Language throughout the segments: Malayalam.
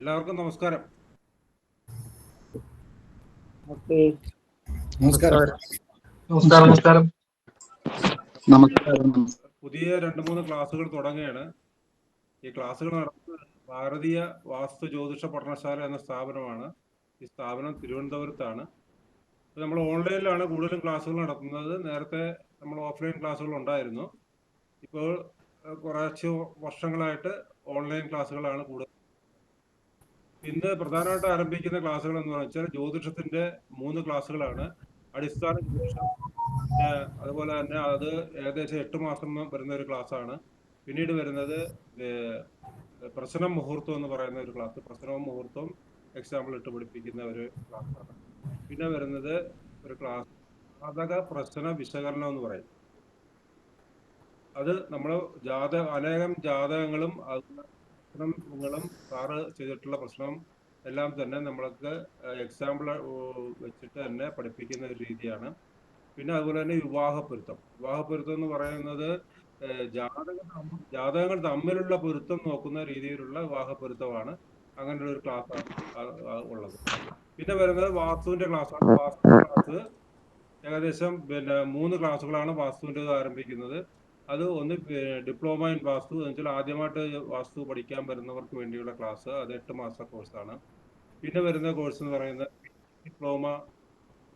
എല്ലാവർക്കും നമസ്കാരം. പുതിയ 2-3 ക്ലാസ്സുകൾ തുടങ്ങുകയാണ്. ഈ ക്ലാസ്സുകൾ നടത്തുന്നത് ഭാരതീയ വാസ്തു ജ്യോതിഷ പഠനശാല എന്ന സ്ഥാപനമാണ്. ഈ സ്ഥാപനം തിരുവനന്തപുരത്താണ്. നമ്മൾ ഓൺലൈനിലാണ് കൂടുതലും ക്ലാസ്സുകൾ നടത്തുന്നത്. നേരത്തെ നമ്മൾ ഓഫ്ലൈൻ ക്ലാസ്സുകൾ ഉണ്ടായിരുന്നു. ഇപ്പോൾ കുറച്ച് വർഷങ്ങളായിട്ട് ഓൺലൈൻ ക്ലാസ്സുകളാണ് കൂടുതൽ. ഇന്ന് പ്രധാനമായിട്ട് ആരംഭിക്കുന്ന ക്ലാസ്സുകൾ എന്ന് വെച്ചാൽ ജ്യോതിഷത്തിന്റെ 3 ക്ലാസ്സുകളാണ്. അടിസ്ഥാന ജ്യോതിഷം, അതുപോലെ തന്നെ അത് ഏകദേശം 8 മാസം വരുന്ന ഒരു ക്ലാസ്സാണ്. പിന്നീട് വരുന്നത് പ്രശ്നം മുഹൂർത്തം എന്ന് പറയുന്ന ഒരു ക്ലാസ്. പ്രശ്നവും മുഹൂർത്തവും എക്സാമ്പിൾ ഇട്ട് പഠിപ്പിക്കുന്ന ഒരു ക്ലാസ്സാണ്. പിന്നെ വരുന്നത് ഒരു ക്ലാസ് ജാതക പ്രശ്ന വിശകലനം എന്ന് പറയും. അത് നമ്മൾ അനേകം ജാതകങ്ങളും പ്രശ്നങ്ങളും സാറ് ചെയ്തിട്ടുള്ള പ്രശ്നം എല്ലാം തന്നെ നമ്മൾക്ക് എക്സാമ്പിൾ വെച്ചിട്ട് തന്നെ പഠിപ്പിക്കുന്ന ഒരു രീതിയാണ്. പിന്നെ അതുപോലെ തന്നെ വിവാഹപ്പൊരുത്തം എന്ന് പറയുന്നത് ജാതകങ്ങൾ തമ്മിലുള്ള പൊരുത്തം നോക്കുന്ന രീതിയിലുള്ള വിവാഹപ്പൊരുത്തമാണ്. അങ്ങനെയുള്ള ഒരു ക്ലാസ്സാണ് ഉള്ളത്. പിന്നെ വരുന്നത് വാസ്തുവിന്റെ ക്ലാസ്സാണ്. വാസ്തു ക്ലാസ് ഏകദേശം 3 ക്ലാസ്സുകളാണ് വാസ്തുവിൻ്റെ ആരംഭിക്കുന്നത്. അത് ഒന്ന് ഡിപ്ലോമ ഇൻ വാസ്തു എന്ന് വെച്ചാൽ ആദ്യമായിട്ട് വാസ്തു പഠിക്കാൻ വരുന്നവർക്ക് വേണ്ടിയുള്ള ക്ലാസ്. അത് 8 മാസത്തെ കോഴ്സാണ്. പിന്നെ വരുന്ന കോഴ്സ് എന്ന് പറയുന്നത് ഡിപ്ലോമ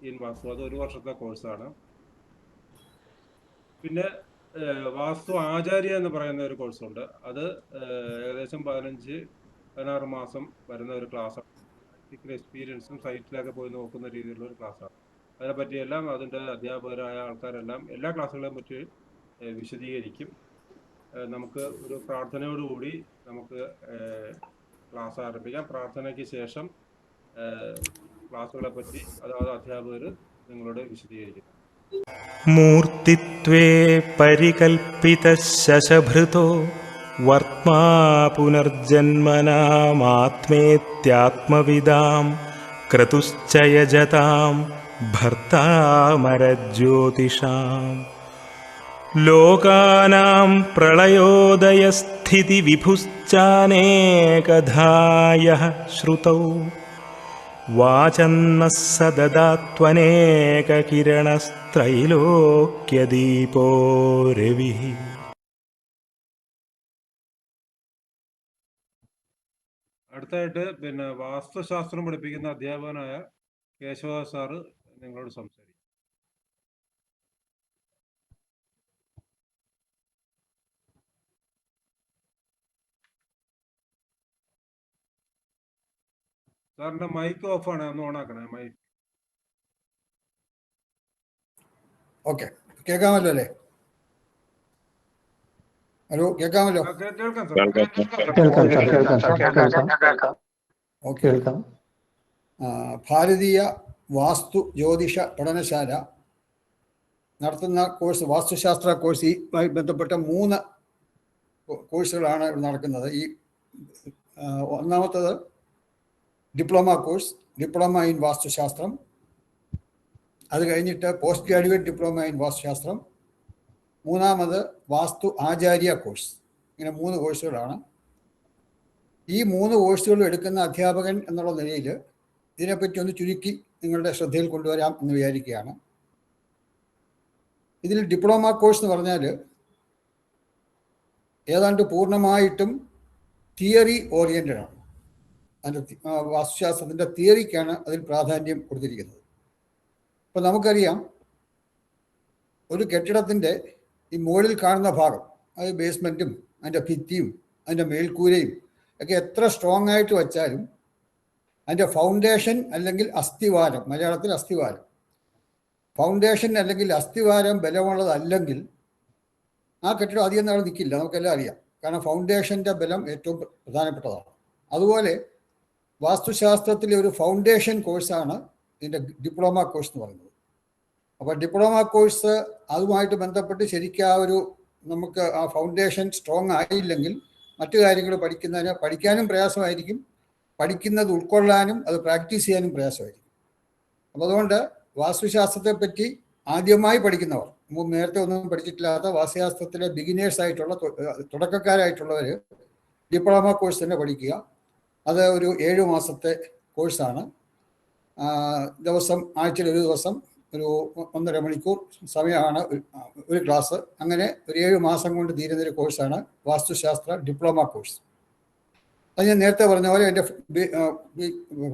ഇൻ വാസ്തു, അത് 1 വർഷത്തെ കോഴ്സാണ്. പിന്നെ വാസ്തു ആചാര്യ എന്ന് പറയുന്ന ഒരു കോഴ്സുണ്ട്. അത് ഏകദേശം 15-16 മാസം വരുന്ന ഒരു ക്ലാസ്സാണ്. എക്സ്പീരിയൻസും സൈറ്റിലൊക്കെ പോയി നോക്കുന്ന രീതിയിലുള്ള ഒരു ക്ലാസ്സാണ്. അതിനെപ്പറ്റിയെല്ലാം അതിൻ്റെ അധ്യാപകരായ ആൾക്കാരെല്ലാം എല്ലാ ക്ലാസ്സുകളെയും പറ്റി വിശദീകരിക്കും. നമുക്ക് ഒരു പ്രാർത്ഥനയോടുകൂടി നമുക്ക് ക്ലാസ് ആരംഭിക്കാം. പ്രാർത്ഥനയ്ക്ക് ശേഷം ക്ലാസ്സുകളെ പറ്റി അതായത് അധ്യാപകർ നിങ്ങളോട് വിശദീകരിക്കും. മൂർത്തിത്വേ പരികൽപ്പിതഃ ശശഭൃതോ വർത്മാ പുനർജന്മനാമാത്മേത്യാത്മവിദാം ക്രതുശ്ച യജതാം ഭർത്താമരജ്യോതിഷാം ലോകാനാം പ്രളയോദയസ്ഥിതി വിഭുശ്ചാനേകധായഃ ശ്രുതൗ വാചന്നഃ സദദാത്വനേകകിരണസ്ത്രൈലോക്യദീപോ രവിഃ. അടുത്തായിട്ട് വാസ്തുശാസ്ത്രം പഠിപ്പിക്കുന്ന അധ്യാപകനായ കേശവ സാറ് നിങ്ങളോട് സംസാരിക്കും. സാറിന്റെ മൈക്ക് ഓഫ് ആണ്, ഒന്ന് ഓൺ ആക്കണേ മൈക്ക്. ഓക്കെ, കേൾക്കാമല്ലോ അല്ലേ? ഹലോ, കേൾക്കാമല്ലോ? ഓക്കെ. ഭാരതീയ വാസ്തു ജ്യോതിഷ പഠനശാല നടത്തുന്ന കോഴ്സ് വാസ്തുശാസ്ത്ര കോഴ്സുമായി ബന്ധപ്പെട്ട 3 കോഴ്സുകളാണ് ഇവിടെ നടക്കുന്നത്. ഈ ഒന്നാമത്തത് ഡിപ്ലോമ കോഴ്സ്, ഡിപ്ലോമ ഇൻ വാസ്തുശാസ്ത്രം. അത് കഴിഞ്ഞിട്ട് പോസ്റ്റ് ഗ്രാജുവേറ്റ് ഡിപ്ലോമ ഇൻ വാസ്തുശാസ്ത്രം. മൂന്നാമത് വാസ്തു ആചാര്യ കോഴ്സ്. ഇങ്ങനെ 3 കോഴ്സുകളാണ്. ഈ 3 കോഴ്സുകളും എടുക്കുന്ന അധ്യാപകൻ എന്നുള്ള നിലയിൽ ഇതിനെപ്പറ്റി ഒന്ന് ചുരുക്കി നിങ്ങളുടെ ശ്രദ്ധയിൽ കൊണ്ടുവരാം എന്ന് വിചാരിക്കുകയാണ്. ഇതിൽ ഡിപ്ലോമ കോഴ്സ് എന്ന് പറഞ്ഞാൽ ഏതാണ്ട് പൂർണ്ണമായിട്ടും തിയറി ഓറിയൻറ്റഡ് ആണ്. അതിൻ്റെ വാസ്തുശാസ്ത്രത്തിൻ്റെ തിയറിക്കാണ് അതിൽ പ്രാധാന്യം കൊടുത്തിരിക്കുന്നത്. അപ്പോൾ നമുക്കറിയാം, ഒരു കെട്ടിടത്തിൻ്റെ ഈ മുകളിൽ കാണുന്ന ഭാഗം, അത് ബേസ്മെൻറ്റും അതിൻ്റെ ഭിത്തിയും അതിൻ്റെ മേൽക്കൂരയും ഒക്കെ എത്ര സ്ട്രോങ് ആയിട്ട് വച്ചാലും അതിൻ്റെ ഫൗണ്ടേഷൻ അല്ലെങ്കിൽ അസ്ഥിവാരം, മലയാളത്തിൽ അസ്ഥിവാരം, ഫൗണ്ടേഷൻ അല്ലെങ്കിൽ അസ്ഥിവാരം ബലമുള്ളതല്ലെങ്കിൽ ആ കെട്ടിടം അധികം നാൾ നിൽക്കില്ല. നമുക്കെല്ലാം അറിയാം. കാരണം ഫൗണ്ടേഷൻ്റെ ബലം ഏറ്റവും പ്രധാനപ്പെട്ടതാണ്. അതുപോലെ വാസ്തുശാസ്ത്രത്തിലെ ഒരു ഫൗണ്ടേഷൻ കോഴ്സാണ് ഇതിൻ്റെ ഡിപ്ലോമ കോഴ്സ് എന്ന് പറയുന്നത്. അപ്പോൾ ഡിപ്ലോമ കോഴ്സ് അതുമായിട്ട് ബന്ധപ്പെട്ട് ശരിക്കും നമുക്ക് ആ ഫൗണ്ടേഷൻ സ്ട്രോങ് ആയില്ലെങ്കിൽ മറ്റു കാര്യങ്ങൾ പഠിക്കാനും പ്രയാസമായിരിക്കും, പഠിക്കുന്നത് ഉൾക്കൊള്ളാനും അത് പ്രാക്ടീസ് ചെയ്യാനും പ്രയാസമായിരിക്കും. അപ്പോൾ അതുകൊണ്ട് വാസ്തുശാസ്ത്രത്തെപ്പറ്റി ആദ്യമായി പഠിക്കുന്നവർ, നേരത്തെ ഒന്നും പഠിച്ചിട്ടില്ലാത്ത വാസ്തുശാസ്ത്രത്തിലെ ബിഗിനേഴ്സ് ആയിട്ടുള്ള തുടക്കക്കാരായിട്ടുള്ളവർ ഡിപ്ലോമ കോഴ്സ് തന്നെ പഠിക്കുക. അത് ഒരു 7 മാസത്തെ കോഴ്സാണ്. ദിവസം ആഴ്ചയിൽ ഒരു ദിവസം ഒരു 1.5 മണിക്കൂർ സമയമാണ് ഒരു ക്ലാസ്. അങ്ങനെ ഒരു 7 മാസം കൊണ്ട് തീരുന്നൊരു കോഴ്സാണ് വാസ്തുശാസ്ത്ര ഡിപ്ലോമ കോഴ്സ്. അത് ഞാൻ നേരത്തെ പറഞ്ഞ പോലെ എൻ്റെ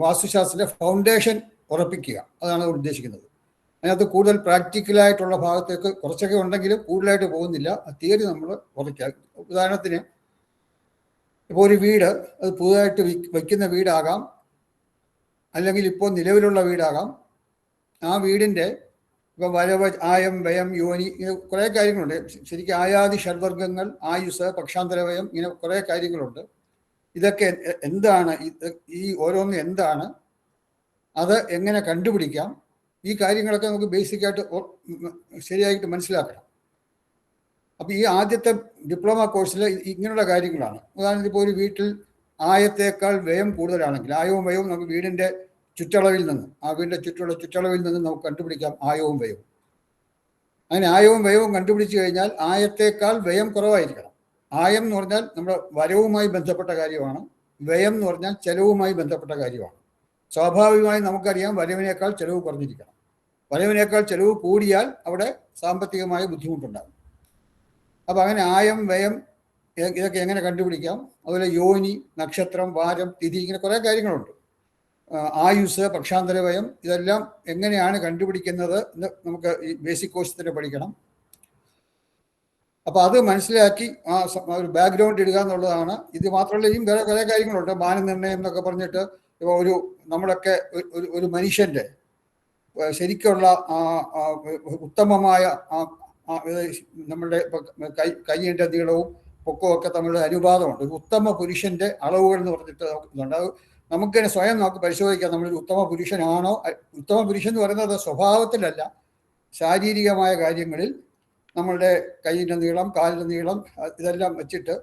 വാസ്തുശാസ്ത്രത്തിൻ്റെ ഫൗണ്ടേഷൻ ഉറപ്പിക്കുക, അതാണ് ഉദ്ദേശിക്കുന്നത്. അതിനകത്ത് കൂടുതൽ പ്രാക്ടിക്കലായിട്ടുള്ള ഭാഗത്തേക്ക് കുറച്ചൊക്കെ ഉണ്ടെങ്കിലും കൂടുതലായിട്ട് പോകുന്നില്ല. തിയറി നമ്മൾ ഉറയ്ക്കുക. ഉദാഹരണത്തിന് ഇപ്പോൾ ഒരു വീട്, അത് പുതുതായിട്ട് വയ്ക്കുന്ന വീടാകാം, അല്ലെങ്കിൽ ഇപ്പോൾ നിലവിലുള്ള വീടാകാം. ആ വീടിൻ്റെ ഇപ്പം വരവ്, ആയം, വ്യയം, യോനി, ഇങ്ങനെ കുറേ കാര്യങ്ങളുണ്ട്. ശരിക്കും ആയാദി ഷഡ്വർഗങ്ങൾ, ആയുസ്, പക്ഷാന്തരവയം, ഇങ്ങനെ കുറേ കാര്യങ്ങളുണ്ട്. ഇതൊക്കെ എന്താണ്, ഈ ഓരോന്നും എന്താണ്, അത് എങ്ങനെ കണ്ടുപിടിക്കാം, ഈ കാര്യങ്ങളൊക്കെ നമുക്ക് ബേസിക്കായിട്ട് ശരിയായിട്ട് മനസ്സിലാക്കണം. അപ്പോൾ ഈ ആദ്യത്തെ ഡിപ്ലോമ കോഴ്സിൽ ഇങ്ങനെയുള്ള കാര്യങ്ങളാണ്. ഉദാഹരണത്തിന് ഇപ്പോൾ ഒരു വീട്ടിൽ ആയത്തേക്കാൾ വ്യയം കൂടുതലാണെങ്കിൽ ആയവും വ്യയവും നമുക്ക് വീടിൻ്റെ ചുറ്റളവിൽ നിന്ന്, ആ വീടിൻ്റെ ചുറ്റളവിൽ നിന്ന് നമുക്ക് കണ്ടുപിടിക്കാം ആയവും വ്യയവും. അങ്ങനെ ആയവും വ്യയവും കണ്ടുപിടിച്ച് കഴിഞ്ഞാൽ ആയത്തേക്കാൾ വ്യയം കുറവായിരിക്കണം. ആയം എന്ന് പറഞ്ഞാൽ നമ്മുടെ വരവുമായി ബന്ധപ്പെട്ട കാര്യമാണ്. വ്യയം എന്ന് പറഞ്ഞാൽ ചെലവുമായി ബന്ധപ്പെട്ട കാര്യമാണ്. സ്വാഭാവികമായി നമുക്കറിയാം വരവിനേക്കാൾ ചെലവ് കുറഞ്ഞിരിക്കണം. വരവിനേക്കാൾ ചെലവ് കൂടിയാൽ അവിടെ സാമ്പത്തികമായ ബുദ്ധിമുട്ടുണ്ടാകും. അപ്പോൾ അങ്ങനെ ആയം, വ്യയം, ഇതൊക്കെ എങ്ങനെ കണ്ടുപിടിക്കാം. അതുപോലെ യോനി, നക്ഷത്രം, വാരം, തിഥി, ഇങ്ങനെ കുറേ കാര്യങ്ങളുണ്ട്. ആയുസ്, പക്ഷാന്തരവയം, ഇതെല്ലാം എങ്ങനെയാണ് കണ്ടുപിടിക്കുന്നത് എന്ന് നമുക്ക് ഈ ബേസിക് കോഴ്സ് തന്നെ പഠിക്കണം. അപ്പോൾ അത് മനസ്സിലാക്കി ആ ഒരു ബാക്ക്ഗ്രൗണ്ട് ഇടുക എന്നുള്ളതാണ്. ഇത് മാത്രമല്ല, ഇനിയും വേറെ കുറേ കാര്യങ്ങളുണ്ട്. മാനനിർണ്ണയം എന്നൊക്കെ പറഞ്ഞിട്ട് ഇപ്പോൾ നമ്മളൊക്കെ ഒരു മനുഷ്യൻ്റെ ശരിക്കുള്ള ഉത്തമമായ നമ്മളുടെ കൈയിൻ്റെ നീളവും പൊക്കവും ഒക്കെ തമ്മിലുള്ള അനുപാതമുണ്ട്. ഒരു ഉത്തമ പുരുഷൻ്റെ അളവുകൾ എന്ന് പറഞ്ഞിട്ട് ഇതുണ്ട്. അത് നമുക്ക് തന്നെ സ്വയം നമുക്ക് പരിശോധിക്കാം, നമ്മളൊരു ഉത്തമ പുരുഷനാണോ. ഉത്തമ പുരുഷൻ എന്ന് പറയുന്നത് സ്വഭാവത്തിലല്ല, ശാരീരികമായ കാര്യങ്ങളിൽ നമ്മളുടെ കൈയിൻ്റെ നീളം, കാലിൻ്റെ നീളം, ഇതെല്ലാം വെച്ചിട്ട്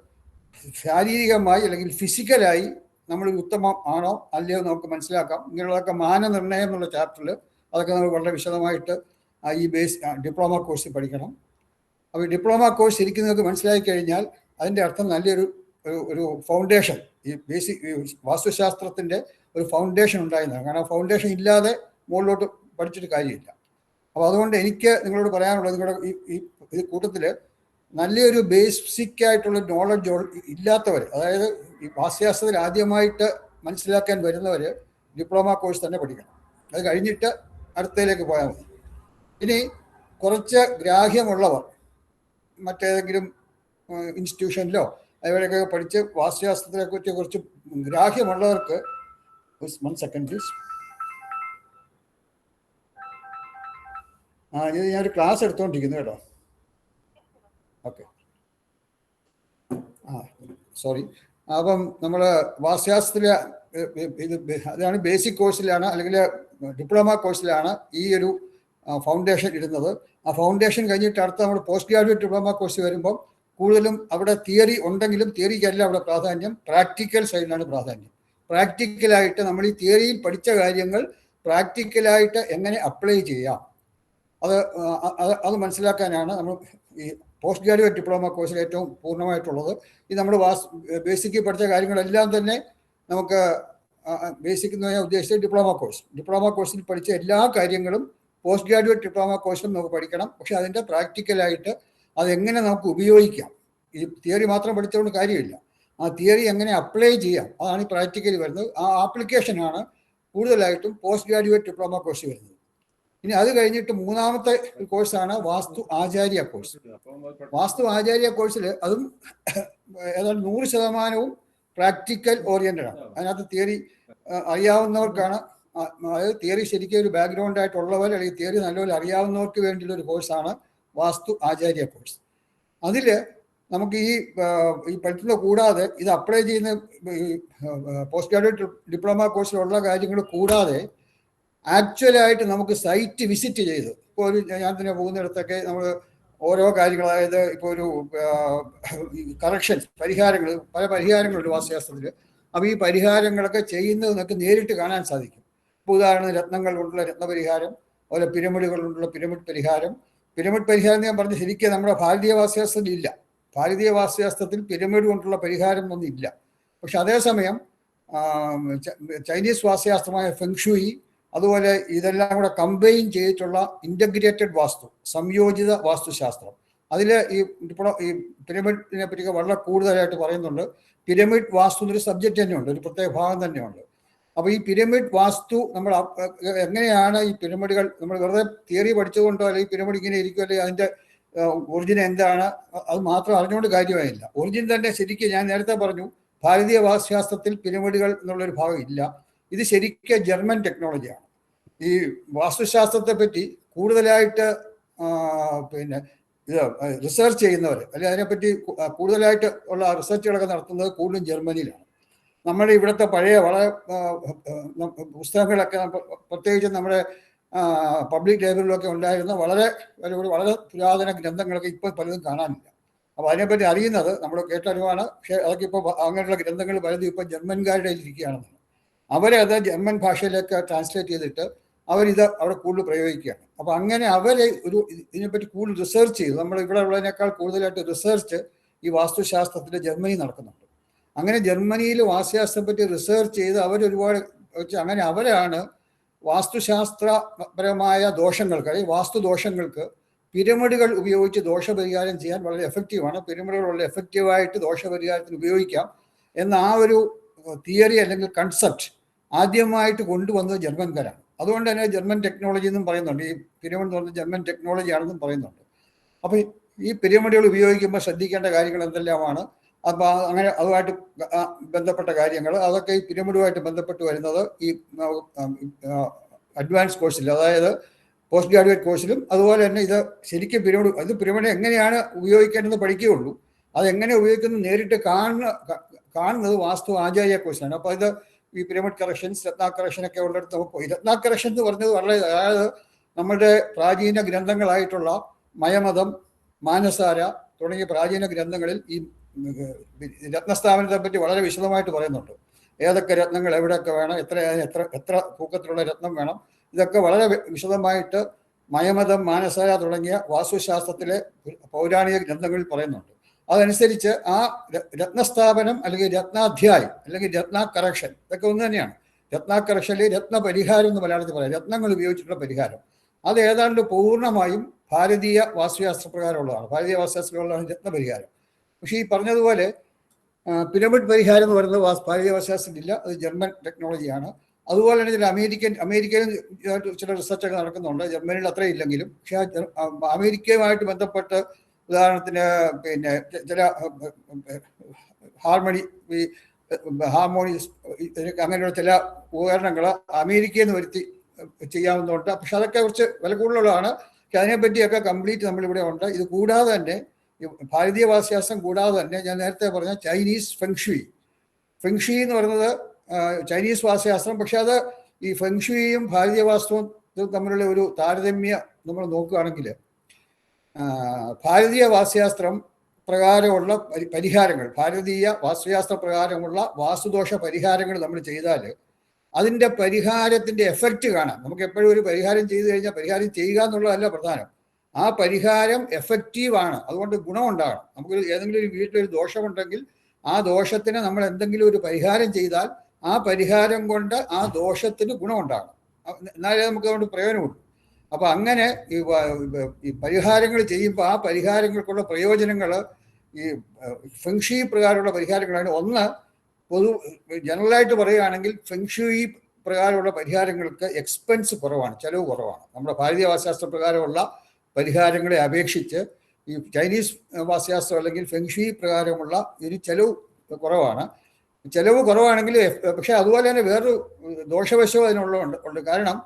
ശാരീരികമായി അല്ലെങ്കിൽ ഫിസിക്കലായി നമ്മളൊരു ഉത്തമം ആണോ അല്ലയോ നമുക്ക് മനസ്സിലാക്കാം. ഇങ്ങനെയുള്ളതൊക്കെ മാനനിർണ്ണയം എന്നുള്ള ചാപ്റ്ററിൽ അതൊക്കെ നമുക്ക് വളരെ വിശദമായിട്ട് ഈ ഡിപ്ലോമ കോഴ്സിൽ പഠിക്കണം. അപ്പോൾ ഡിപ്ലോമ കോഴ്സ് ശരിക്കും നിങ്ങൾക്ക് മനസ്സിലാക്കി കഴിഞ്ഞാൽ അതിൻ്റെ അർത്ഥം നല്ലൊരു ഒരു ഫൗണ്ടേഷൻ, ഈ ബേസിക് വാസ്തുശാസ്ത്രത്തിൻ്റെ ഒരു ഫൗണ്ടേഷൻ ഉണ്ടായിരുന്നതാണ്. കാരണം ഫൗണ്ടേഷൻ ഇല്ലാതെ മുകളിലോട്ട് പഠിച്ചിട്ട് കാര്യമില്ല. അപ്പോൾ അതുകൊണ്ട് എനിക്ക് നിങ്ങളോട് പറയാനുള്ളത്, നിങ്ങളുടെ ഈ കൂട്ടത്തിൽ നല്ലൊരു ബേസിക് ആയിട്ടുള്ള നോളജ് ഇല്ലാത്തവർ, അതായത് ഈ വാസ്തുശാസ്ത്രത്തിൽ ആദ്യമായിട്ട് മനസ്സിലാക്കാൻ വരുന്നവർ ഡിപ്ലോമ കോഴ്സ് തന്നെ പഠിക്കണം. അത് കഴിഞ്ഞിട്ട് അടുത്തതിലേക്ക് പോയാൽ മതി. ഇനി കുറച്ച് ഗ്രാഹ്യമുള്ളവർ മറ്റേതെങ്കിലും ഇൻസ്റ്റിറ്റ്യൂഷനിലോ അതുപോലെയൊക്കെ പഠിച്ച് വാസ്തുശാസ്ത്രത്തെ കുറിച്ച് കുറച്ച് ഗ്രാഹ്യമുള്ളവർക്ക്, 1 സെക്കൻഡ് പ്ലീസ്. ഇത് ഞാനൊരു ക്ലാസ് എടുത്തുകൊണ്ടിരിക്കുന്നു കേട്ടോ. Okay, sorry. അപ്പം നമ്മൾ വാസ്തുശാസ്ത്രത്തിലെ അതാണ് ബേസിക് കോഴ്സിലാണ് അല്ലെങ്കിൽ ഡിപ്ലോമ കോഴ്സിലാണ് ഈ ഒരു ഫൗണ്ടേഷൻ ഇടുന്നത്. ആ ഫൗണ്ടേഷൻ കഴിഞ്ഞിട്ട് അടുത്ത നമ്മൾ പോസ്റ്റ് ഗ്രാജുവേറ്റ് ഡിപ്ലോമ കോഴ്സ് വരുമ്പോൾ കൂടുതലും അവിടെ തിയറി ഉണ്ടെങ്കിലും തിയറിക്കല്ല അവിടെ പ്രാധാന്യം, പ്രാക്ടിക്കൽ സൈഡിലാണ് പ്രാധാന്യം. പ്രാക്ടിക്കലായിട്ട് നമ്മൾ ഈ തിയറിയിൽ പഠിച്ച കാര്യങ്ങൾ പ്രാക്ടിക്കലായിട്ട് എങ്ങനെ അപ്ലൈ ചെയ്യാം, അത് മനസ്സിലാക്കാനാണ് നമ്മൾ ഈ പോസ്റ്റ് ഗ്രാജുവേറ്റ് ഡിപ്ലോമ കോഴ്സിൽ ഏറ്റവും പൂർണ്ണമായിട്ടുള്ളത്. ഈ നമ്മൾ ബേസിക്കിൽ പഠിച്ച കാര്യങ്ങളെല്ലാം തന്നെ നമുക്ക് ബേസിക് എന്ന് ഞാൻ ഉദ്ദേശിച്ചത് ഡിപ്ലോമ കോഴ്സിൽ പഠിച്ച എല്ലാ കാര്യങ്ങളും പോസ്റ്റ് ഗ്രാജുവേറ്റ് ഡിപ്ലോമ കോഴ്സിലും നമുക്ക് പഠിക്കണം. പക്ഷെ അതിൻ്റെ പ്രാക്ടിക്കലായിട്ട് അതെങ്ങനെ നമുക്ക് ഉപയോഗിക്കാം. ഈ തിയറി മാത്രം പഠിച്ചുകൊണ്ട് കാര്യമില്ല, ആ തിയറി എങ്ങനെ അപ്ലൈ ചെയ്യാം, അതാണ് ഈ പ്രാക്ടിക്കലി വരുന്നത്. ആ ആപ്ലിക്കേഷനാണ് കൂടുതലായിട്ടും പോസ്റ്റ് ഗ്രാജുവേറ്റ് ഡിപ്ലോമ കോഴ്സ് വരുന്നത്. ഇനി അത് കഴിഞ്ഞിട്ട് മൂന്നാമത്തെ കോഴ്സാണ് വാസ്തു ആചാര്യ കോഴ്സ്. വാസ്തു ആചാര്യ കോഴ്സിൽ അതും ഏതാണ്ട് 100% പ്രാക്ടിക്കൽ ഓറിയന്റഡ് ആണ്. അതിനകത്ത് തിയറി അറിയാവുന്നവർക്കാണ്, അതായത് തിയറി ശരിക്കും ഒരു ബാക്ക്ഗ്രൗണ്ട് ആയിട്ടുള്ളവർ അല്ലെങ്കിൽ തിയറി നല്ലപോലെ അറിയാവുന്നവർക്ക് വേണ്ടിയുള്ള ഒരു കോഴ്സാണ് വാസ്തു ആചാര്യ കോഴ്സ്. അതിൽ നമുക്ക് ഈ പഠിക്കുന്ന കൂടാതെ ഇത് അപ്ലൈ ചെയ്യുന്ന പോസ്റ്റ് ഗ്രാജുവേറ്റ് ഡിപ്ലോമ കോഴ്സിലുള്ള കാര്യങ്ങൾ കൂടാതെ ആക്ച്വലായിട്ട് നമുക്ക് സൈറ്റ് വിസിറ്റ് ചെയ്ത്, ഇപ്പോൾ ഒരു ഞാൻ തന്നെ പോകുന്നിടത്തൊക്കെ നമ്മൾ ഓരോ കാര്യങ്ങൾ, അതായത് ഇപ്പോൾ ഒരു കറക്ഷൻസ്, പല പരിഹാരങ്ങളുണ്ട് വാസ്തുശാസ്ത്രത്തിൽ. അപ്പോൾ ഈ പരിഹാരങ്ങളൊക്കെ ചെയ്യുന്നത് നമുക്ക് നേരിട്ട് കാണാൻ സാധിക്കും. ഇപ്പോൾ ഉദാഹരണം രത്നങ്ങൾ കൊണ്ടുള്ള രത്നപരിഹാരം, അതുപോലെ പിരമിഡുകൾ കൊണ്ടുള്ള പിരമിഡ് പരിഹാരം ഞാൻ പറഞ്ഞ് ശരിക്കും നമ്മുടെ ഭാരതീയ വാസ്തുശാസ്ത്രത്തിൽ ഇല്ല. ഭാരതീയ വാസ്തുശാസ്ത്രത്തിൽ പിരമിഡ് കൊണ്ടുള്ള പരിഹാരം ഒന്നും ഇല്ല. പക്ഷെ അതേസമയം ചൈനീസ് വാസ്തുശാസ്ത്രമായ ഫെങ്ഷുയി, അതുപോലെ ഇതെല്ലാം കൂടെ കമ്പൈൻ ചെയ്തിട്ടുള്ള ഇൻ്റഗ്രേറ്റഡ് വാസ്തു, സംയോജിത വാസ്തുശാസ്ത്രം. അതിൽ ഈ പിരമിഡിനെ പറ്റിയൊക്കെ വളരെ കൂടുതലായിട്ട് പറയുന്നുണ്ട്. പിരമിഡ് വാസ്തു എന്നൊരു സബ്ജക്റ്റ് തന്നെയുണ്ട്, ഒരു പ്രത്യേക ഭാഗം തന്നെയുണ്ട്. അപ്പോൾ ഈ പിരമിഡ് വാസ്തു നമ്മൾ എങ്ങനെയാണ് ഈ പിരമിഡുകൾ, നമ്മൾ വെറുതെ തിയറി പഠിച്ചുകൊണ്ടോ അല്ലെങ്കിൽ പിരമിഡ് ഇങ്ങനെ ഇരിക്കും അല്ലെങ്കിൽ അതിൻ്റെ ഒറിജിൻ എന്താണ് അത് മാത്രം അറിഞ്ഞുകൊണ്ട് കാര്യമായില്ല. ഒറിജിൻ തന്നെ ശരിക്കും ഞാൻ നേരത്തെ പറഞ്ഞു, ഭാരതീയ വാസ്തുശാസ്ത്രത്തിൽ പിരമിഡുകൾ എന്നുള്ളൊരു ഭാഗം ഇല്ല. ഇത് ശരിക്കും ജർമ്മൻ ടെക്നോളജിയാണ്. ഈ വാസ്തുശാസ്ത്രത്തെ പറ്റി കൂടുതലായിട്ട് പിന്നെ ഇത് റിസർച്ച് ചെയ്യുന്നവർ അല്ലെങ്കിൽ അതിനെപ്പറ്റി കൂടുതലായിട്ട് ഉള്ള റിസർച്ചുകളൊക്കെ നടത്തുന്നത് കൂടുതലും ജർമ്മനിയിലാണ്. നമ്മുടെ ഇവിടുത്തെ പഴയ വളരെ പുസ്തകങ്ങളൊക്കെ പ്രത്യേകിച്ച് നമ്മുടെ പബ്ലിക് ലൈബ്രറിയിലൊക്കെ ഉണ്ടായിരുന്ന വളരെ പുരാതന ഗ്രന്ഥങ്ങളൊക്കെ ഇപ്പോൾ പലതും കാണാനില്ല. അപ്പോൾ അതിനെപ്പറ്റി അറിയുന്നത് നമ്മൾ കേട്ടറിവാണ്. പക്ഷേ അതൊക്കെ ഇപ്പോൾ അങ്ങനെയുള്ള ഗ്രന്ഥങ്ങൾ പലതും ഇപ്പോൾ ജർമ്മൻകാരുടെ ഇരിക്കുകയാണെന്നാണ്. അവരെ അത് ജർമ്മൻ ഭാഷയിലേക്ക് ട്രാൻസ്ലേറ്റ് ചെയ്തിട്ട് അവരിത് അവിടെ കൂടുതൽ പ്രയോഗിക്കുകയാണ്. അപ്പോൾ അങ്ങനെ അവരെ ഇതിനെപ്പറ്റി കൂടുതൽ റിസർച്ച് ചെയ്തു. നമ്മൾ ഇവിടെ ഉള്ളതിനേക്കാൾ കൂടുതലായിട്ട് റിസർച്ച് ഈ വാസ്തുശാസ്ത്രത്തിൽ ജർമ്മനി നടക്കുന്നുണ്ട്. അങ്ങനെ ജർമ്മനിയിൽ വാസ്തുശാസ്ത്രത്തെ പറ്റി റിസർച്ച് ചെയ്ത് അവരൊരുപാട് അങ്ങനെ അവരാണ് വാസ്തുശാസ്ത്രപരമായ ദോഷങ്ങൾക്ക് അല്ലെങ്കിൽ വാസ്തുദോഷങ്ങൾക്ക് പിരമിഡുകൾ ഉപയോഗിച്ച് ദോഷപരിഹാരം ചെയ്യാൻ വളരെ എഫക്റ്റീവാണ്. പിരമിഡുകൾ വളരെ എഫക്റ്റീവായിട്ട് ദോഷപരിഹാരത്തിന് ഉപയോഗിക്കാം എന്ന ആ ഒരു തിയറി അല്ലെങ്കിൽ കൺസെപ്റ്റ് ആദ്യമായിട്ട് കൊണ്ടുവന്നത് ജർമ്മൻകാരാണ്. അതുകൊണ്ട് തന്നെ ജർമ്മൻ ടെക്നോളജി എന്നും പറയുന്നുണ്ട്. ഈ പിരമിഡ് എന്ന് പറഞ്ഞാൽ ജർമ്മൻ ടെക്നോളജി ആണെന്നും പറയുന്നുണ്ട്. അപ്പോൾ ഈ പിരമിഡുകൾ ഉപയോഗിക്കുമ്പോൾ ശ്രദ്ധിക്കേണ്ട കാര്യങ്ങൾ എന്തെല്ലാമാണ്, അപ്പോൾ അങ്ങനെ അതുമായിട്ട് ബന്ധപ്പെട്ട കാര്യങ്ങൾ അതൊക്കെ ഈ പിരമിഡുമായിട്ട് ബന്ധപ്പെട്ട് വരുന്നത് ഈ അഡ്വാൻസ് കോഴ്സിൽ, അതായത് പോസ്റ്റ് ഗ്രാജുവേറ്റ് കോഴ്സിലും അതുപോലെ തന്നെ ഇത് ശരിക്കും പിരമിഡ് എങ്ങനെയാണ് ഉപയോഗിക്കേണ്ടതെന്ന് പഠിക്കുകയുള്ളൂ. അതെങ്ങനെ ഉപയോഗിക്കുന്നത് നേരിട്ട് കാണുന്നത് വാസ്തു ആചാര്യ കോഴ്സാണ്. അപ്പോൾ ഇത് ഈ പിരമിഡ് കറക്ഷൻസ്, രത്ന കറക്ഷനൊക്കെ ഉള്ളിടത്ത് നമുക്ക് പോയി. രത്ന കറക്ഷൻ എന്ന് പറഞ്ഞത് അതായത് നമ്മുടെ പ്രാചീന ഗ്രന്ഥങ്ങളായിട്ടുള്ള മയമതം, മാനസാര തുടങ്ങിയ പ്രാചീന ഗ്രന്ഥങ്ങളിൽ ഈ രത്നസ്ഥാപനത്തെ പറ്റി വളരെ വിശദമായിട്ട് പറയുന്നുണ്ട്. ഏതൊക്കെ രത്നങ്ങൾ എവിടെയൊക്കെ വേണം, എത്ര തൂക്കത്തിലുള്ള രത്നം വേണം, ഇതൊക്കെ വളരെ വിശദമായിട്ട് മയമതം, മാനസാര തുടങ്ങിയ വാസ്തുശാസ്ത്രത്തിലെ പൗരാണിക ഗ്രന്ഥങ്ങളിൽ പറയുന്നുണ്ട്. അതനുസരിച്ച് ആ രത്നസ്ഥാപനം അല്ലെങ്കിൽ രത്നാധ്യായം അല്ലെങ്കിൽ രത്ന കറക്ഷൻ ഇതൊക്കെ ഒന്ന് തന്നെയാണ്. രത്ന കറക്ഷനിൽ രത്നപരിഹാരം എന്ന് മലയാളത്തിൽ പറയാം, രത്നങ്ങൾ ഉപയോഗിച്ചിട്ടുള്ള പരിഹാരം. അത് ഏതാണ്ട് പൂർണ്ണമായും ഭാരതീയ വാസ്തുശാസ്ത്രപ്രകാരമുള്ളതാണ്. ഭാരതീയ വാസ്തുശാസ്ത്രമുള്ളതാണ് രത്നപരിഹാരം. പക്ഷേ ഈ പറഞ്ഞതുപോലെ പിരമിഡ് പരിഹാരം എന്ന് പറയുന്നത് ഭാരതീയ വാസ്തുശാസ്ത്രത്തിലില്ല, അത് ജർമ്മൻ ടെക്നോളജിയാണ്. അതുപോലെ തന്നെ അമേരിക്കയിൽ ചില റിസർച്ചൊക്കെ നടക്കുന്നുണ്ട്. ജർമ്മനിയിൽ അത്രയും ഇല്ലെങ്കിലും. പക്ഷേ അമേരിക്കയുമായിട്ട് ബന്ധപ്പെട്ട് ഉദാഹരണത്തിന് പിന്നെ ചില ഹാർമോണിസ് അങ്ങനെയുള്ള ചില ഉപകരണങ്ങൾ അമേരിക്കയിൽ നിന്ന് വരുത്തി ചെയ്യാവുന്നതുണ്ട്. പക്ഷെ അതൊക്കെ കുറച്ച് വില കൂടുതലുള്ളതാണ്. പക്ഷെ അതിനെപ്പറ്റിയൊക്കെ കംപ്ലീറ്റ് നമ്മളിവിടെ ഉണ്ട്. ഇത് കൂടാതെ തന്നെ ഭാരതീയ വാസ്തുശാസ്ത്രം കൂടാതെ തന്നെ ഞാൻ നേരത്തെ പറഞ്ഞ ചൈനീസ് ഫെങ്ഷുയി എന്ന് പറയുന്നത് ചൈനീസ് വാസ്തുശാസ്ത്രം. പക്ഷെ അത് ഈ ഫെങ്ഷുയിയും ഭാരതീയ വാസ്തുവും തമ്മിലുള്ള ഒരു താരതമ്യം നമ്മൾ നോക്കുകയാണെങ്കിൽ ഭാരതീയ വാസ്തുശാസ്ത്രം പ്രകാരമുള്ള പരിഹാരങ്ങൾ, ഭാരതീയ വാസ്തുശാസ്ത്ര പ്രകാരമുള്ള വാസ്തുദോഷ പരിഹാരങ്ങൾ നമ്മൾ ചെയ്താൽ അതിൻ്റെ പരിഹാരത്തിൻ്റെ എഫക്റ്റ് കാണാം. നമുക്ക് എപ്പോഴും ഒരു പരിഹാരം ചെയ്തു കഴിഞ്ഞാൽ പരിഹാരം ചെയ്യുക എന്നുള്ളതല്ല പ്രധാനം, ആ പരിഹാരം എഫക്റ്റീവാണ്, അതുകൊണ്ട് ഗുണമുണ്ടാകണം. നമുക്ക് ഏതെങ്കിലും ഒരു വീട്ടിലൊരു ദോഷമുണ്ടെങ്കിൽ ആ ദോഷത്തിന് നമ്മൾ എന്തെങ്കിലും ഒരു പരിഹാരം ചെയ്താൽ ആ പരിഹാരം കൊണ്ട് ആ ദോഷത്തിന് ഗുണമുണ്ടാകണം, എന്നാലേ നമുക്ക് അതുകൊണ്ട് പ്രയോജനമുള്ളൂ. അപ്പോൾ അങ്ങനെ ഈ പരിഹാരങ്ങൾ ചെയ്യുമ്പോൾ ആ പരിഹാരങ്ങൾക്കുള്ള പ്രയോജനങ്ങൾ ഈ ഫെങ്ഷി പ്രകാരമുള്ള പരിഹാരങ്ങളാണ്. ഒന്ന്, ജനറലായിട്ട് പറയുകയാണെങ്കിൽ ഫെങ്ഷി പ്രകാരമുള്ള പരിഹാരങ്ങൾക്ക് എക്സ്പെൻസ് കുറവാണ്, ചിലവ് കുറവാണ്. നമ്മുടെ ഭാരതീയ വാസ്തുശാസ്ത്ര പ്രകാരമുള്ള പരിഹാരങ്ങളെ അപേക്ഷിച്ച് ഈ ചൈനീസ് വാസ്തുശാസ്ത്രം അല്ലെങ്കിൽ ഫെങ്ഷി പ്രകാരമുള്ള ഒരു ചിലവ് കുറവാണ്. ചിലവ് കുറവാണെങ്കിൽ പക്ഷെ അതുപോലെ തന്നെ വേറൊരു ദോഷവശവും അതിനുള്ളതുണ്ട്. കാരണം